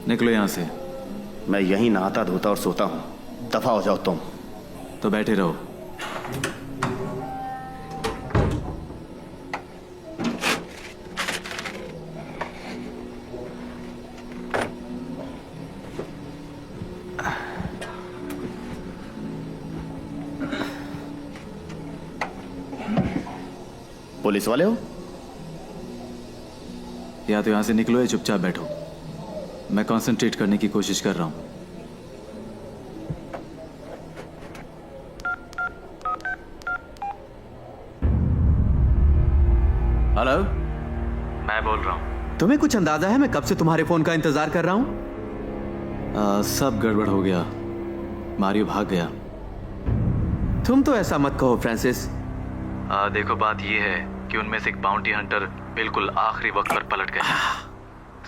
निकलो यहां से। मैं यहीं नहाता धोता और सोता हूं। दफा हो जाओ तुम। तो बैठे रहो। पुलिस वाले हो? या तो यहां से निकलो या चुपचाप बैठो। मैं कंसंट्रेट करने की कोशिश कर रहा हूं। बोल रहा हूँ। तुम्हें कुछ अंदाजा है मैं कब से तुम्हारे फोन का इंतजार कर रहा हूँ? सब गड़बड़ हो गया, मारियो भाग गया। तुम तो ऐसा मत कहो फ्रांसिस। देखो बात ये है कि उनमें से एक बाउंटी हंटर बिल्कुल आखिरी वक्त पर पलट गया।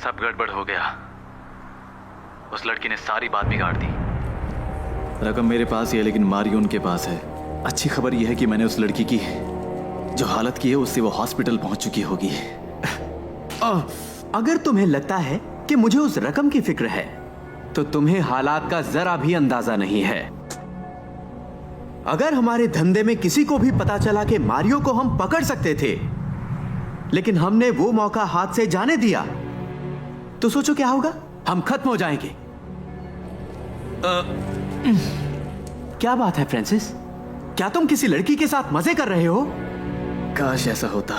सब गड़बड़ हो गया, उस लड़की ने सारी बात बिगाड़ दी। रकम मेरे पास ही है लेकिन मारियो उनके पास है। अच्छी खबर यह है कि मैंने उस लड़की की जो हालत की है उससे वो हॉस्पिटल पहुंच चुकी होगी। अगर तुम्हें लगता है कि मुझे उस रकम की फिक्र है तो तुम्हें हालात का जरा भी अंदाजा नहीं है। अगर हमारे धंधे में किसी को भी पता चला कि मारियो को हम पकड़ सकते थे लेकिन हमने वो मौका हाथ से जाने दिया तो सोचो क्या होगा? हम खत्म हो जाएंगे। क्या बात है फ्रांसिस? क्या तुम किसी लड़की के साथ मजे कर रहे हो? काश ऐसा होता,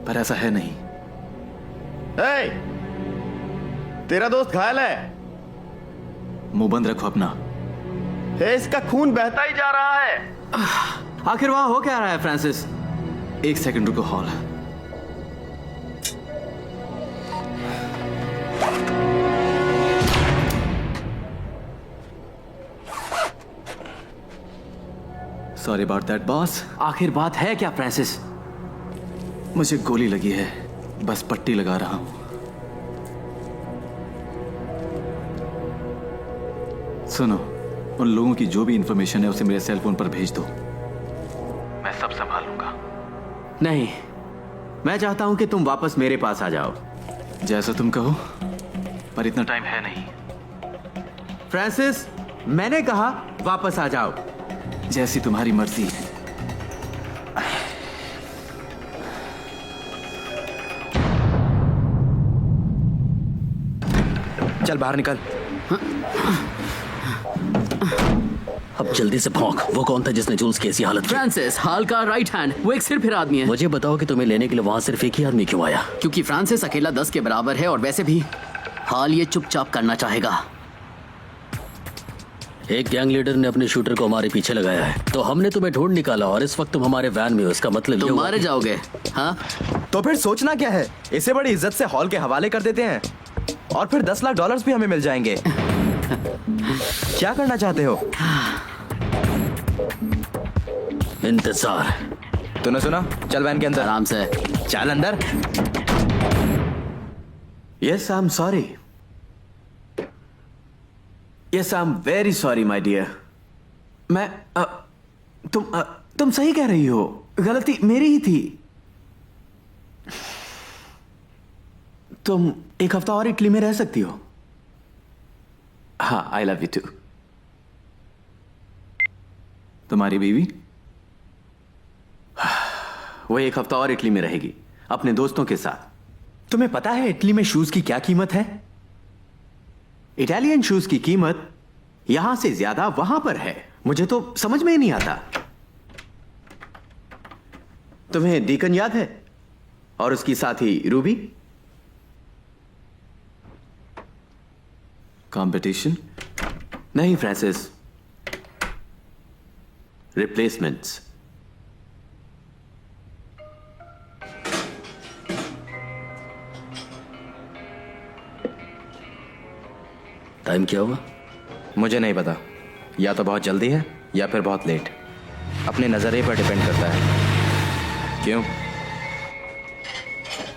पर ऐसा है नहीं। तेरा दोस्त घायल है। मुंह बंद रखो अपना। इसका खून बहता ही जा रहा है। आखिर वहां हो क्या रहा है फ्रांसिस? एक सेकंड रुको hall. Sorry about that boss. आखिर बात है क्या फ्रांसिस? मुझे गोली लगी है, बस पट्टी लगा रहा हूं। सुनो, उन लोगों की जो भी इंफॉर्मेशन है उसे मेरे सेल फोन पर भेज दो, मैं सब संभालूंगा। नहीं, मैं चाहता हूं कि तुम वापस मेरे पास आ जाओ। जैसा तुम कहो, पर इतना टाइम है नहीं। फ्रांसिस, मैंने कहा वापस आ जाओ। जैसी तुम्हारी मर्जी। चल बाहर निकल। अब जल्दी से भौंक। वो कौन था जिसने जूल्स की ऐसी हालत की? फ्रांसिस, हाल का राइट हैंड, वो एक सिर फिर आदमी है। मुझे बताओ कि तुम्हें लेने के लिए वहां सिर्फ एक ही आदमी क्यों आया? क्योंकि फ्रांसिस अकेला 10 के बराबर है और वैसे भी हाल ये चुपचाप करना चाहेगा। एक गैंग लीडर ने अपने शूटर को हमारे पीछे लगाया है, तो हमने तुम्हें ढूंढ निकाला और इस वक्त तुम हमारे वैन में हो। इसका मतलब तुम मारे जाओगे। हाँ, तो फिर सोचना क्या है? इसे बड़ी इज्जत से हॉल के हवाले कर देते हैं और फिर $10 लाख भी हमें मिल जाएंगे। क्या करना चाहते हो? इंतजार। तूने सुना? चल वैन के अंदर। आराम से चल अंदर। Yes, I am sorry. Yes, I am very sorry my dear. मैं तुम सही कह रही हो, गलती मेरी ही थी। तुम एक हफ्ता और इटली में रह सकती हो। हाँ, आई लव यू टू। तुम्हारी बीवी? वो एक हफ्ता और इटली में रहेगी अपने दोस्तों के साथ। तुम्हें पता है इटली में शूज की क्या कीमत है? इटालियन शूज की कीमत यहां से ज्यादा वहां पर है। मुझे तो समझ में ही नहीं आता। तुम्हें डीकन याद है और उसकी साथी रूबी? कंपटीशन? नहीं फ्रांसिस, रिप्लेसमेंट्स। टाइम क्या हुआ? मुझे नहीं पता, या तो बहुत जल्दी है या फिर बहुत लेट। अपने नजरिए पर डिपेंड करता है। क्यों?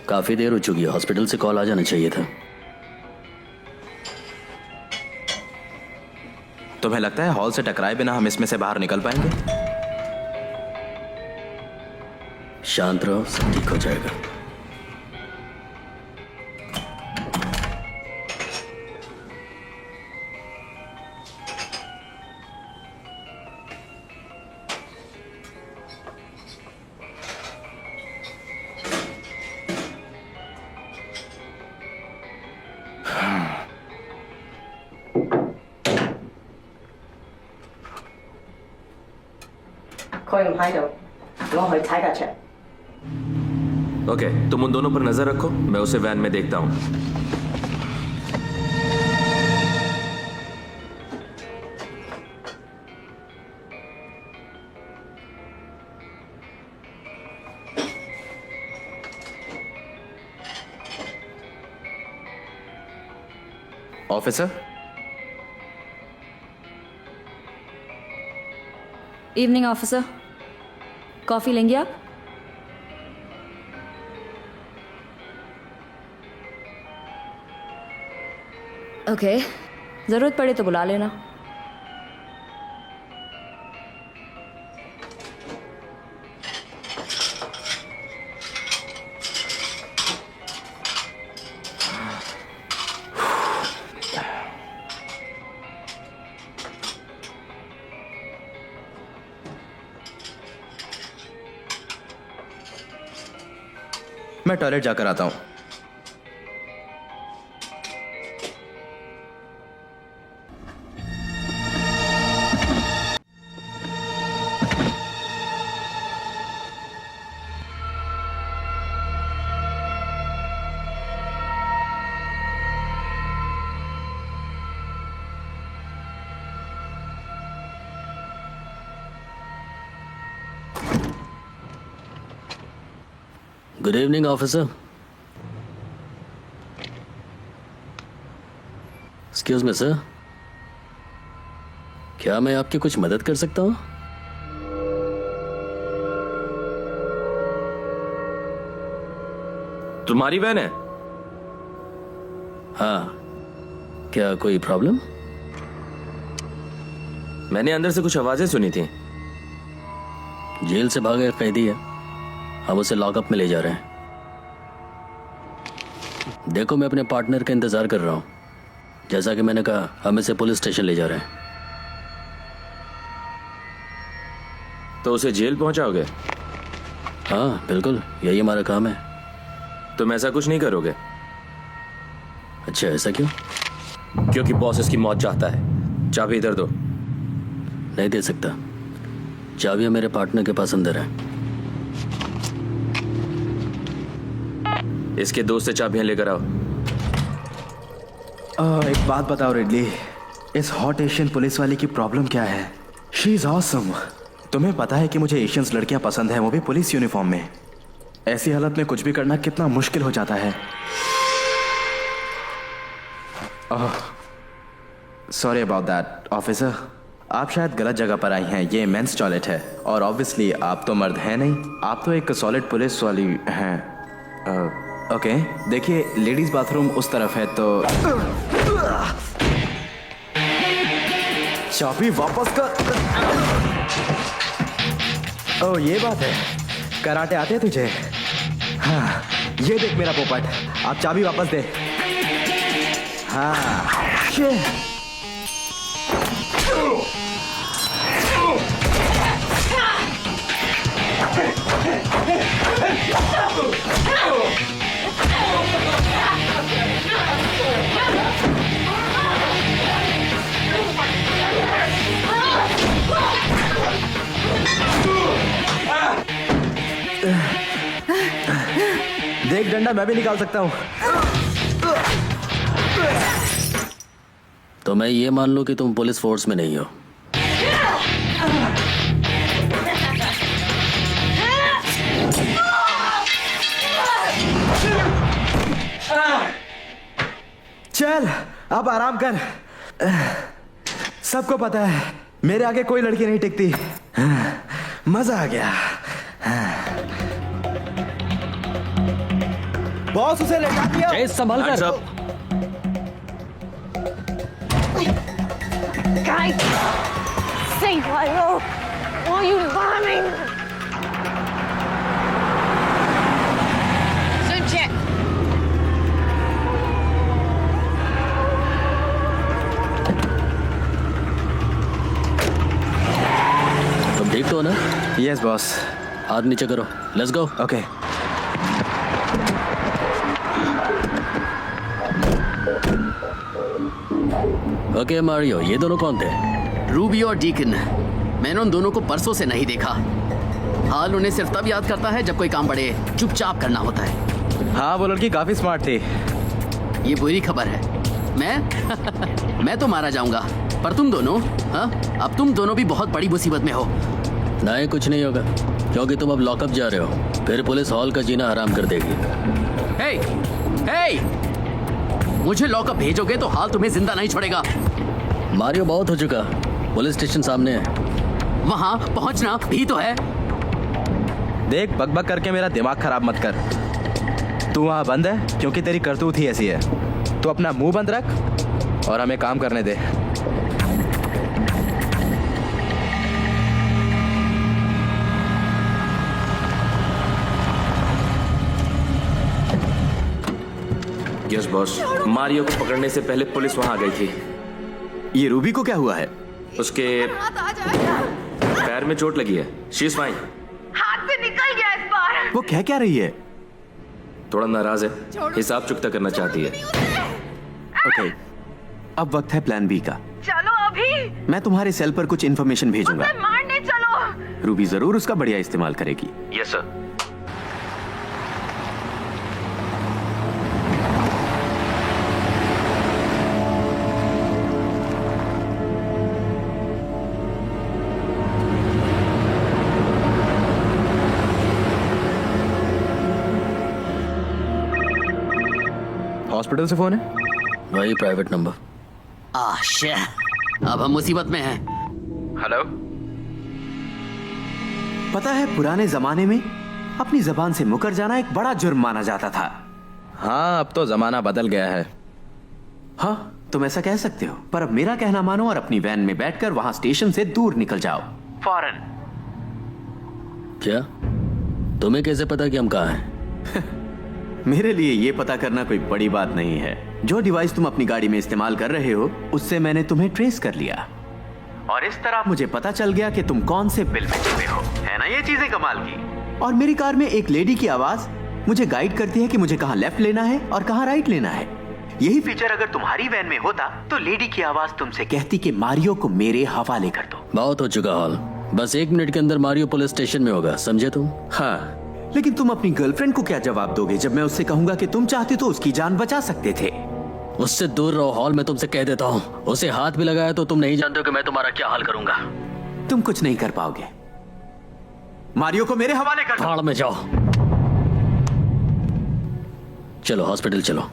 काफी देर हो चुकी है, हॉस्पिटल से कॉल आ जाना चाहिए था। तुम्हें लगता है हॉल से टकराए बिना हम इसमें से बाहर निकल पाएंगे? शांत रहो, सब ठीक हो जाएगा। ओके, तुम उन दोनों पर नजर रखो, मैं उसे वैन में देखता हूं। ऑफिसर, इवनिंग ऑफिसर, कॉफी लेंगे आप? ओके, जरूरत पड़े तो बुला लेना। मैं टॉयलेट जाकर आता हूं। Good evening officer. Excuse me sir, क्या मैं आपकी कुछ मदद कर सकता हूं? तुम्हारी बहन है? हाँ, क्या कोई प्रॉब्लम? मैंने अंदर से कुछ आवाजें सुनी थी। जेल से भागे कैदी है, हम उसे लॉकअप में ले जा रहे हैं। देखो, मैं अपने पार्टनर का इंतजार कर रहा हूं। जैसा कि मैंने कहा, हम इसे पुलिस स्टेशन ले जा रहे हैं। तो उसे जेल पहुंचाओगे? हाँ बिल्कुल, यही हमारा काम है। तुम ऐसा कुछ नहीं करोगे? अच्छा, ऐसा क्यों? क्योंकि बॉस इसकी मौत चाहता है। चाबी इधर दो। नहीं दे सकता, चाबियां मेरे पार्टनर के पास अंदर है। इसके दोस्त से चाबियां लेकर आओ। एक बात बताओ रिडली, इस हॉट एशियन पुलिस वाले की प्रॉब्लम क्या है? She is awesome. तुम्हें पता है कि मुझे एशियंस लड़कियां पसंद है, वो भी पुलिस यूनिफॉर्म में। ऐसी हालत में कुछ भी करना कितना मुश्किल हो जाता है। Sorry about that officer. आप शायद गलत जगह पर आई हैं। ये मेंस टॉयलेट है और ऑब्वियसली आप तो मर्द हैं नहीं, आप तो एक सॉलिड पुलिस वाली हैं। ओके, देखिए लेडीज बाथरूम उस तरफ है, तो चाबी वापस कर। ओ ये बात है, कराटे आते हैं तुझे? हाँ, ये देख मेरा पोपट, आप चाबी वापस दे। हाँ, देख डंडा मैं भी निकाल सकता हूं। तो मैं ये मान लूं कि तुम पुलिस फोर्स में नहीं हो। चल अब आराम कर। सबको पता है मेरे आगे कोई लड़की नहीं टिकती। मजा आ गया। बॉस उसे लेटा दिया। संभाल कर। Guys, say hello. Why are you bombing? Sun check. तुम ठीक तो हो ना? Yes boss. हाथ नीचे करो। Let's go. Okay. Okay Mario, ये दोनों कौन थे? रूबी और डीकन। मैंने उन दोनों को परसों से नहीं देखा। हाल उन्हें सिर्फ तब याद करता है जब कोई काम पड़े। चुपचाप करना होता है। हाँ, वो लड़की काफी स्मार्ट थी। ये बुरी खबर है। मैं तो मारा जाऊंगा, पर तुम दोनों, हाँ, अब तुम दोनों भी बहुत बड़ी मुसीबत में हो। नहीं, कुछ नहीं होगा, क्योंकि तुम अब लॉकअप जा रहे हो। फिर पुलिस हॉल का जीना हराम कर देगी। हे, हे! मुझे लॉकअप भेजोगे तो हाल तुम्हें जिंदा नहीं छोड़ेगा। मारियो बहुत हो चुका, पुलिस स्टेशन सामने है। वहां पहुंचना भी तो है। देख, बकबक करके मेरा दिमाग खराब मत कर। तू वहां बंद है क्योंकि तेरी करतूत ही ऐसी है। तू अपना मुंह बंद रख और हमें काम करने दे। यस बॉस, मारियो को पकड़ने से पहले पुलिस वहां गई थी। ये रूबी को क्या हुआ है? उसके पैर में चोट लगी है। She is fine. हाथ से निकल गया इस बार। वो कह क्या रही है? थोड़ा नाराज है, हिसाब चुकता करना चाहती है। ओके, अब वक्त है प्लान बी का। चलो अभी। मैं तुम्हारे सेल पर कुछ इन्फॉर्मेशन भेजूंगा। उसे मारने चलो। रूबी जरूर उसका बढ़िया इस्तेमाल करेगी। Yes sir. हॉस्पिटल से फोन है? वही प्राइवेट नंबर। अब हम मुसीबत में हैं। हेलो। पता है, पुराने जमाने में अपनी जबान से मुकर जाना एक बड़ा जुर्म माना जाता था। हाँ, अब तो जमाना बदल गया है। हाँ, तुम ऐसा कह सकते हो, पर अब मेरा कहना मानो और अपनी वैन में बैठकर वहां स्टेशन से दूर निकल जाओ, फौरन। क्या तुम्हें कैसे पता कि हम कहाँ हैं? मेरे लिए ये पता करना कोई बड़ी बात नहीं है। जो डिवाइस तुम अपनी गाड़ी में इस्तेमाल कर रहे हो, उससे मैंने तुम्हें ट्रेस कर लिया और इस तरह मुझे पता चल गया कि तुम कौन से बिल में छुपे हो। है ना ये चीजें कमाल की? और मेरी कार में एक लेडी की आवाज मुझे गाइड करती है कि मुझे कहां लेफ्ट लेना है और कहां राइट लेना है। यही फीचर अगर तुम्हारी वैन में होता तो लेडी की आवाज तुमसे कहती कि मारियो को मेरे हवाले कर दो। बहुत हो चुका हॉल, बस 1 मिनट के अंदर मारियो पुलिस स्टेशन में होगा, समझे तुम? हाँ, लेकिन तुम अपनी गर्लफ्रेंड को क्या जवाब दोगे जब मैं उससे कहूंगा कि तुम चाहते तो उसकी जान बचा सकते थे? उससे दूर रहो हॉल, मैं तुमसे कह देता हूँ। उसे हाथ भी लगाया तो तुम नहीं जानते हो कि मैं तुम्हारा क्या हाल करूंगा। तुम कुछ नहीं कर पाओगे। मारियो को मेरे हवाले कर दो। भाड़ में जाओ। चलो हॉस्पिटल चलो।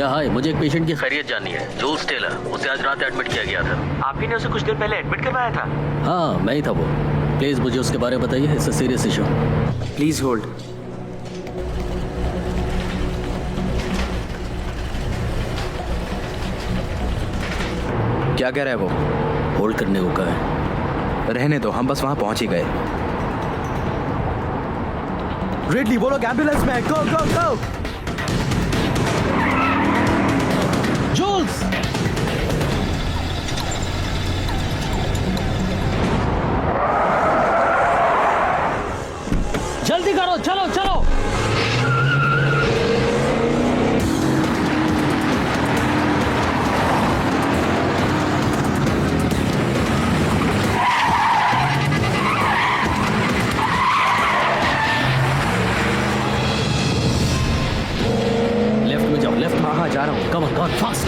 हाय, मुझे एक पेशेंट की खैरियत जाननी है। जूल्स टेलर, उसे आज रात एडमिट किया गया था। आप ही ने उसे कुछ देर पहले एडमिट करवाया था? हाँ, मैं ही था वो। प्लीज मुझे उसके बारे में बताइए, it's a serious issue. Please hold. क्या कह रहा है वो? होल्ड करने को कहा है। रहने दो, हम बस वहां पहुंच ही गए। रेडली, वो लोग एम्बुलेंस में। गो गो गो। जूल्स, जल्दी करो, चलो चलो। लेफ्ट में जाओ, लेफ्ट। हाँ जा रहा हूँ। Come on, God fast.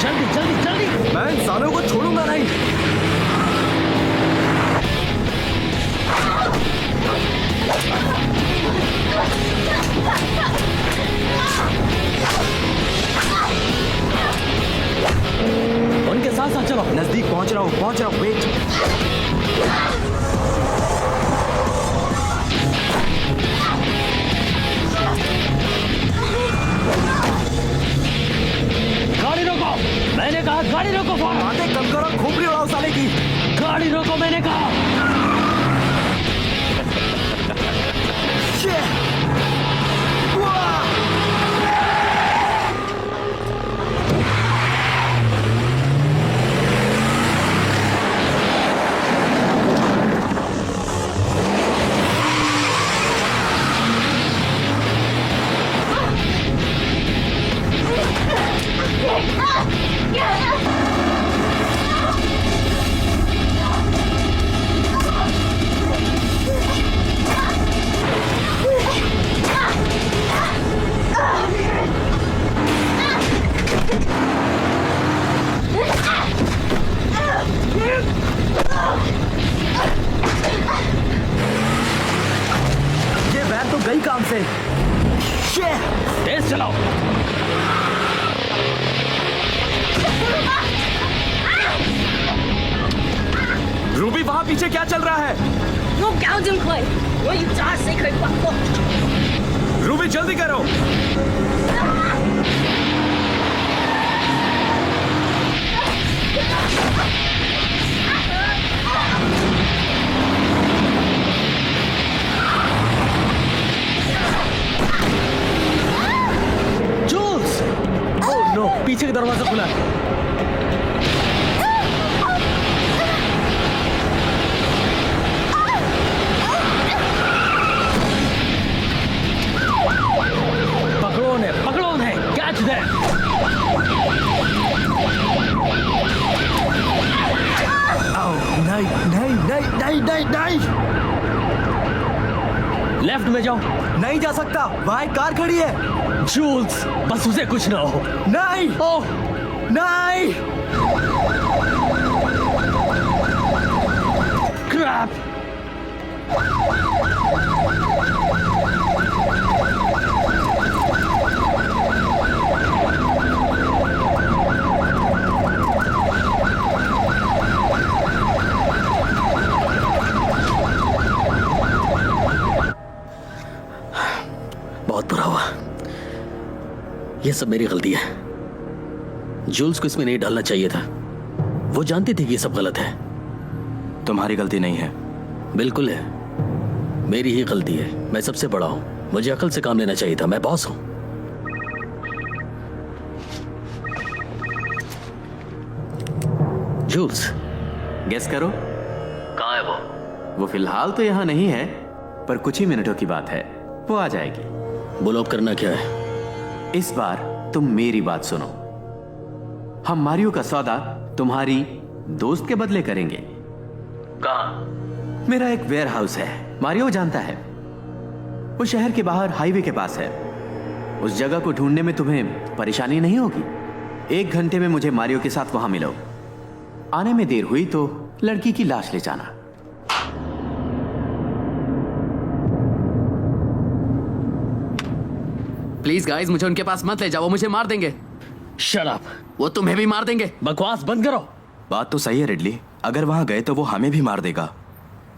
जल्दी जल्दी जल्दी। मैं इन सालों को छोड़ूंगा नहीं। उनके साथ साथ चलो। नजदीक पहुंच रहा हूँ, वेट। गाड़ी रोको, मैंने कहा गाड़ी रोको। बातें कम करो, खोपड़ी उड़ाओ साले की। गाड़ी रोको, मैंने कहा। तेज चलाओ। रूबी, वहां पीछे क्या चल रहा है? रूबी, जल्दी करो। जूल्स! ओह नो, पीछे का दरवाजा खुला है। पकड़ो उन्हें, कैच देम। नहीं। लेफ्ट में जाओ। नहीं जा सकता, वहां एक कार खड़ी है। जूल्स, बस उसे कुछ ना हो। नहीं, ओह नहीं। क्रैप! बहुत बुरा हुआ। यह सब मेरी गलती है। जूल्स को इसमें नहीं डालना चाहिए था। वो जानती थी कि यह सब गलत है। तुम्हारी गलती नहीं है। बिल्कुल है, मेरी ही गलती है। मैं सबसे बड़ा हूं, मुझे अकल से काम लेना चाहिए था। मैं बॉस हूं। जूल्स, गेस करो। कहां है वो फिलहाल तो यहाँ नहीं है, पर कुछ ही मिनटों की बात है, वो आ जाएगी। बोलो अब करना क्या है? इस बार तुम मेरी बात सुनो। हम मारियो का सौदा तुम्हारी दोस्त के बदले करेंगे। कहां? मेरा एक वेयर हाउस है, मारियो जानता है। वो शहर के बाहर हाईवे के पास है। उस जगह को ढूंढने में तुम्हें परेशानी नहीं होगी। 1 घंटे में मुझे मारियो के साथ वहां मिलो। आने में देर हुई तो लड़की की लाश ले जाना। प्लीज गाइस, मुझे उनके पास मत ले जाओ, वो मुझे मार देंगे। Shut up! वो तुम्हें भी मार देंगे। बकवास बंद करो। बात तो सही है रिडली, अगर वहां गए तो वो हमें भी मार देगा।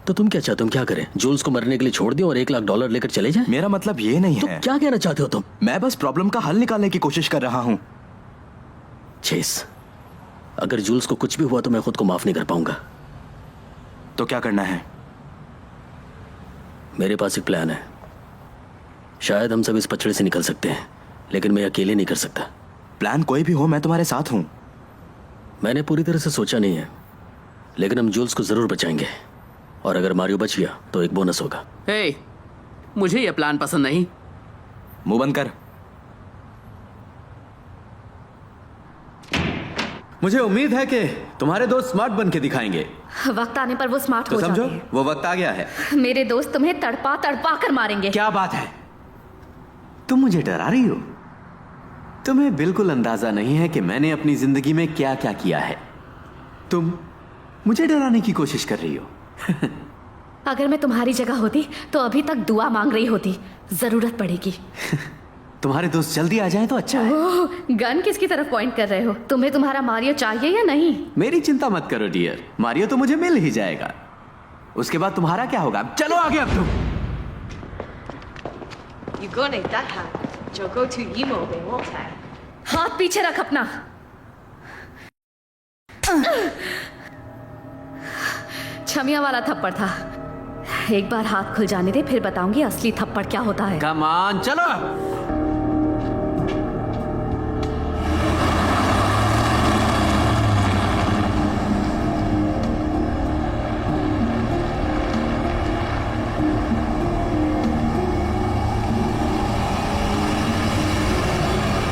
तो तुम क्या चाहते हो? क्या करें? जूल्स को मरने के लिए छोड़ दियो और $1 लाख लेकर चले जाएं? मेरा मतलब ये नहीं तो है। क्या कहना चाहते हो तुम? मैं बस प्रॉब्लम का हल निकालने की कोशिश कर रहा हूं। चेस, अगर जूल्स को कुछ भी हुआ तो मैं खुद को माफ नहीं कर पाऊंगा। तो क्या करना है? मेरे पास एक प्लान है। शायद हम सब इस पचड़े से निकल सकते हैं, लेकिन मैं अकेले नहीं कर सकता। प्लान कोई भी हो, मैं तुम्हारे साथ हूं। मैंने पूरी तरह से सोचा नहीं है, लेकिन हम जूल्स को जरूर बचाएंगे। और अगर मारियो बच गया तो एक बोनस होगा। हे, मुझे यह प्लान पसंद नहीं। मुंह बंद कर। मुझे उम्मीद है कि तुम्हारे दोस्त स्मार्ट बन के दिखाएंगे। वक्त आने पर वो स्मार्ट तो हो समझो, जाते हैं। वो वक्त आ गया है। मेरे दोस्त तुम्हें तड़पा तड़पा कर मारेंगे। क्या बात है? तुम मुझे डरा रही हो? तुम्हें बिल्कुल अंदाजा नहीं है कि मैंने अपनी जिंदगी में क्या क्या किया है। तुम मुझे डराने की कोशिश कर रही हो। अगर मैं तुम्हारी जगह होती तो अभी तक दुआ मांग रही होती। जरूरत पड़ेगी। तुम्हारे दोस्त जल्दी आ जाए तो अच्छा है। ओह, गन किसकी तरफ पॉइंट कर रहे हो? तुम्हें तुम्हारा मारियो चाहिए या नहीं? मेरी चिंता मत करो डियर, मारियो तो मुझे मिल ही जाएगा। उसके बाद तुम्हारा क्या होगा? चलो आगे अब तुम। हाथ पीछे रख अपना। छमिया वाला थप्पड़ था। एक बार हाथ खुल जाने दे, फिर बताऊंगी असली थप्पड़ क्या होता है। कम ऑन, चलो।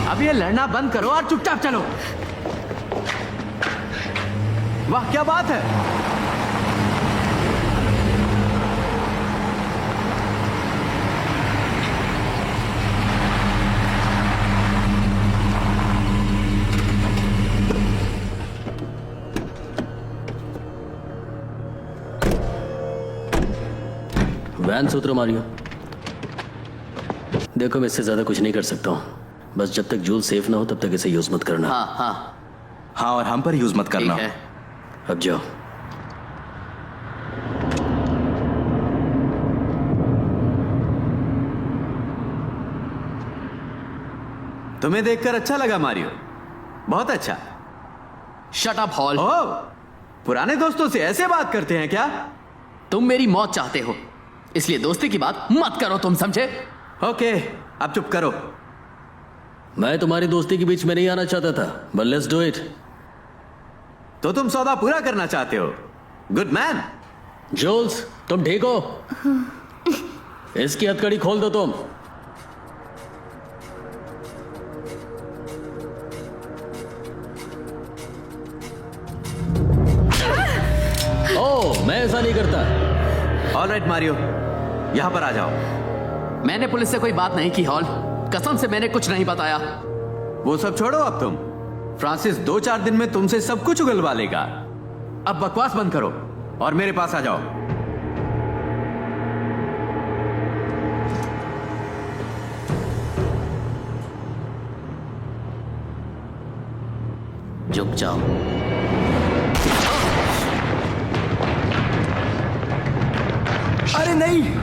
अब ये लड़ना बंद करो और चुपचाप चलो। वाह, क्या बात है। वैन से उतरो मारियो। देखो मैं इससे ज्यादा कुछ नहीं कर सकता हूँ, बस जब तक जूल सेफ ना हो तब तक इसे यूज मत करना। हाँ हाँ हाँ, और हम पर यूज मत करना। ठीक है। अब जाओ। तुम्हें देखकर अच्छा लगा मारियो, बहुत अच्छा। Shut up hall. ओह, पुराने दोस्तों से ऐसे बात करते हैं क्या? तुम मेरी मौत चाहते हो, इसलिए दोस्ती की बात मत करो, तुम समझे? ओके, अब चुप करो। मैं तुम्हारी दोस्ती के बीच में नहीं आना चाहता था, बट लेट्स डू इट। तो तुम सौदा पूरा करना चाहते हो? Good man. जूल्स, तुम ठीक हो? इसकी हथकड़ी खोल दो तुम। ओह, मैं ऐसा नहीं करता। ऑलराइट मारियो, यहां पर आ जाओ। मैंने पुलिस से कोई बात नहीं की हॉल, कसम से मैंने कुछ नहीं बताया। वो सब छोड़ो अब तुम। फ्रांसिस 2-4 दिन में तुमसे सब कुछ उगलवा लेगा। अब बकवास बंद करो और मेरे पास आ जाओ। झुक जाओ। अरे नहीं।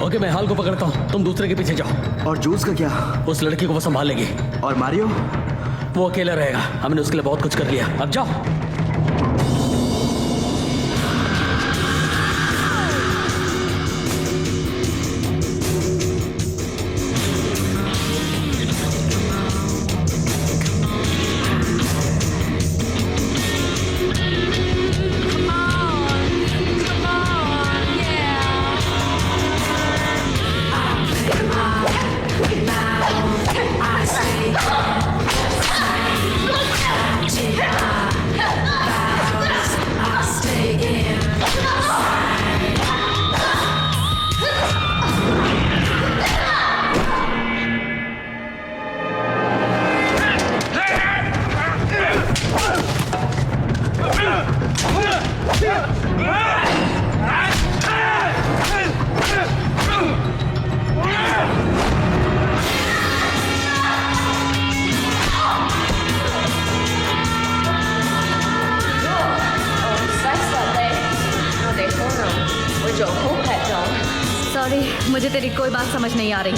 ओके, मैं हाल को पकड़ता हूँ, तुम दूसरे के पीछे जाओ। और जूस का क्या? उस लड़की को वो संभाल लेगी। और मारियो? वो अकेला रहेगा, हमने उसके लिए बहुत कुछ कर लिया। अब जाओ। सॉरी, मुझे तेरी कोई बात समझ नहीं आ रही।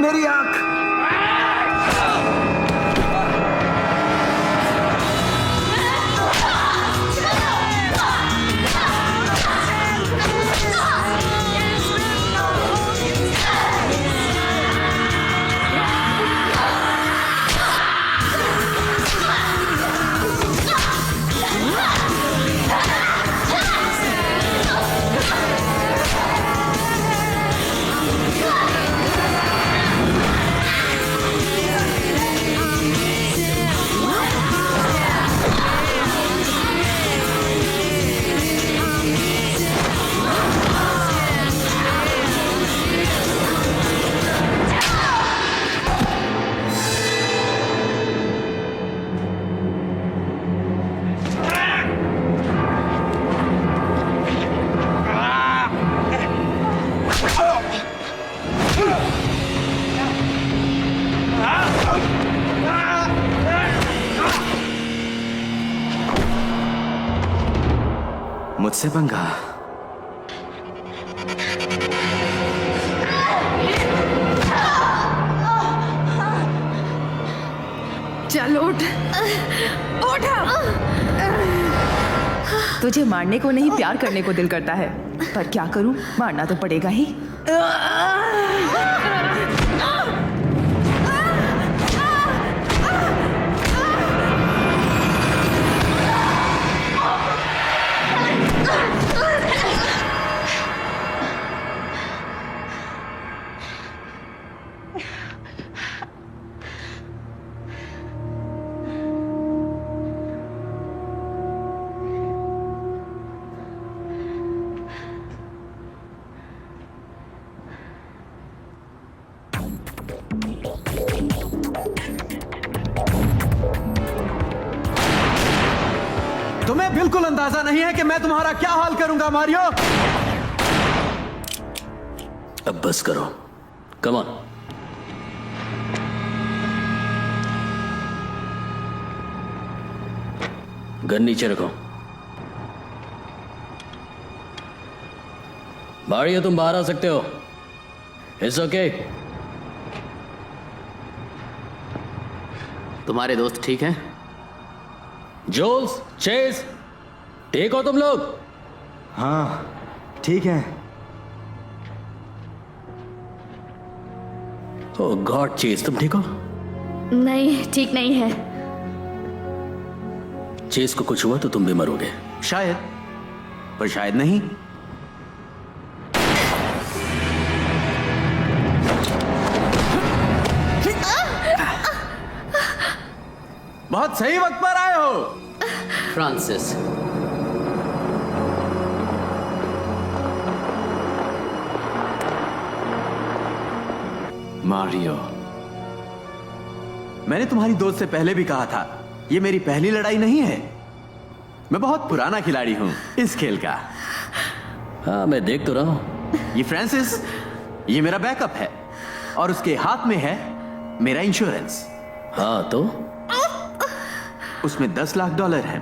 मेरी आंख। मुझसे पंगा? चल उठ, उठ। तुझे मारने को नहीं, प्यार करने को दिल करता है, पर क्या करूं, मारना तो पड़ेगा ही। तुम्हें बिल्कुल अंदाजा नहीं है कि मैं तुम्हारा क्या हाल करूंगा मारियो। अब बस करो, कम ऑन। गन नीचे रखो। मारियो तुम बाहर आ सकते हो। It's okay. तुम्हारे दोस्त ठीक हैं? जोल्स, चेस, ठीक हो तुम लोग? हाँ ठीक है। ओह गॉड चेस, तुम ठीक हो? नहीं, ठीक नहीं है। चेस को कुछ हुआ तो तुम भी मरोगे। शायद, पर शायद नहीं। बहुत सही वक्त पर आए हो फ्रांसिस। मारियो, मैंने तुम्हारी दोस्त से पहले भी कहा था, ये मेरी पहली लड़ाई नहीं है। मैं बहुत पुराना खिलाड़ी हूं इस खेल का। हाँ मैं देख तो रहा हूं। ये फ्रांसिस, ये मेरा बैकअप है और उसके हाथ में है मेरा इंश्योरेंस। हाँ तो उसमें $10 लाख है।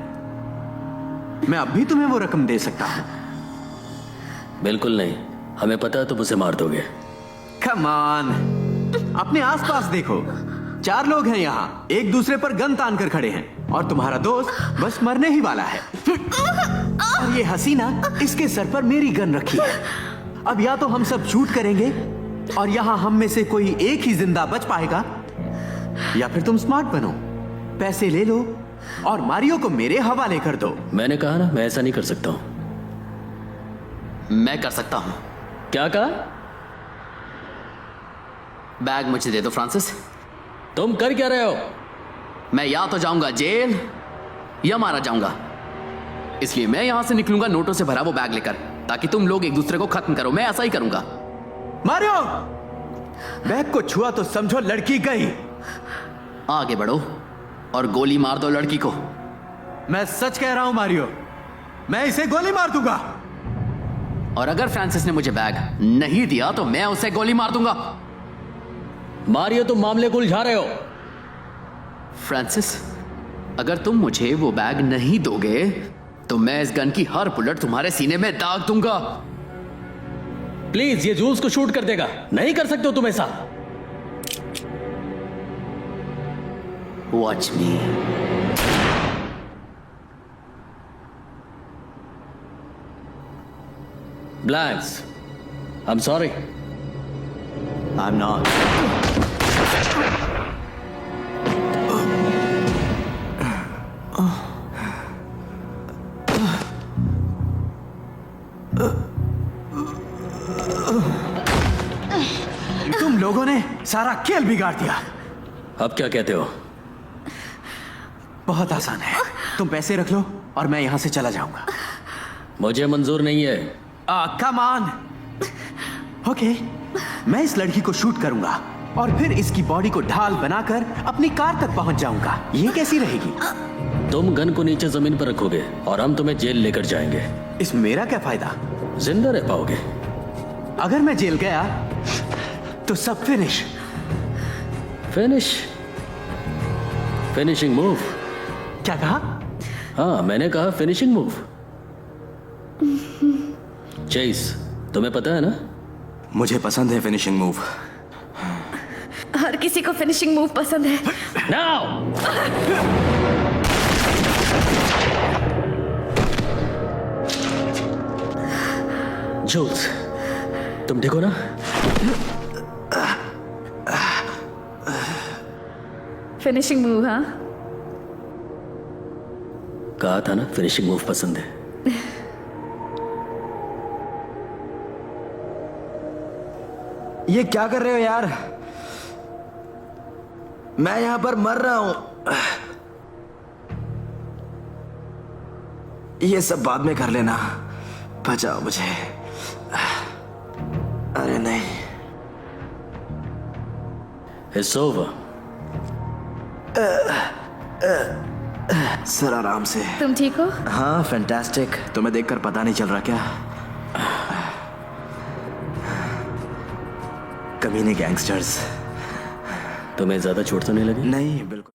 मैं अब भी तुम्हें वो रकम दे सकता हूं। बिल्कुल नहीं, हमें पता है तुम उसे मार दोगे। कम ऑन, अपने आसपास देखो, 4 लोग हैं यहाँ, एक दूसरे पर गन तान कर खड़े हैं और तुम्हारा दोस्त बस मरने ही वाला है। और ये हसीना, इसके सर पर मेरी गन रखी है। अब या तो हम सब शूट करेंगे और यहाँ हम में से कोई एक ही जिंदा बच पाएगा, या फिर तुम स्मार्ट बनो, पैसे ले लो और मारियो को मेरे हवाले कर दो। मैंने कहा ना, मैं ऐसा नहीं कर सकता हूं। मैं कर सकता हूं। क्या कहा? बैग मुझे दे दो फ्रांसिस। तुम कर क्या रहे हो? मैं या तो जाऊंगा जेल या मारा जाऊंगा, इसलिए मैं यहां से निकलूंगा नोटों से भरा वो बैग लेकर, ताकि तुम लोग एक दूसरे को खत्म करो। मैं ऐसा ही करूंगा। मारियो, बैग को छुआ तो समझो लड़की गई। आगे बढ़ो और गोली मार दो लड़की को। मैं सच कह रहा हूं मारियो, मैं इसे गोली मार दूंगा। और अगर फ्रांसिस ने मुझे बैग नहीं दिया तो मैं उसे गोली मार दूंगा। मारियो तुम मामले को उलझा रहे हो। फ्रांसिस, अगर तुम मुझे वो बैग नहीं दोगे तो मैं इस गन की हर बुलेट तुम्हारे सीने में दाग दूंगा। प्लीज, ये जूल्स को शूट कर देगा। नहीं कर सकते हो तुम ऐसा। Watch me. Blanks, I am sorry. I am not. तुम लोगों ने सारा खेल बिगाड़ दिया। अब क्या कहते हो? बहुत आसान है, तुम पैसे रख लो और मैं यहां से चला जाऊंगा। मुझे मंजूर नहीं है। Come on. ओके, मैं इस लड़की को शूट करूंगा और फिर इसकी बॉडी को ढाल बनाकर अपनी कार तक पहुंच जाऊंगा। ये कैसी रहेगी? तुम गन को नीचे जमीन पर रखोगे और हम तुम्हें जेल लेकर जाएंगे। इसमें मेरा क्या फायदा? जिंदा रह पाओगे। अगर मैं जेल गया तो सब फिनिश। Finishing move. क्या कहा? हाँ मैंने कहा फिनिशिंग मूव। चेस, तुम्हें पता है ना? मुझे पसंद है फिनिशिंग मूव। हर किसी को फिनिशिंग मूव पसंद है। नाउ जूल्स, तुम देखो ना। Finishing move? हाँ, कहा था ना फिनिशिंग मूव पसंद है। ये क्या कर रहे हो यार? मैं यहां पर मर रहा हूं। ये सब बाद में कर लेना, बचाओ मुझे। अरे नहीं। It's over. सर आराम से। तुम ठीक हो? हाँ फैंटास्टिक। तुम्हें देखकर पता नहीं चल रहा क्या? कमीने गैंगस्टर्स। तुम्हें ज्यादा चोट तो नहीं लगी? नहीं बिल्कुल।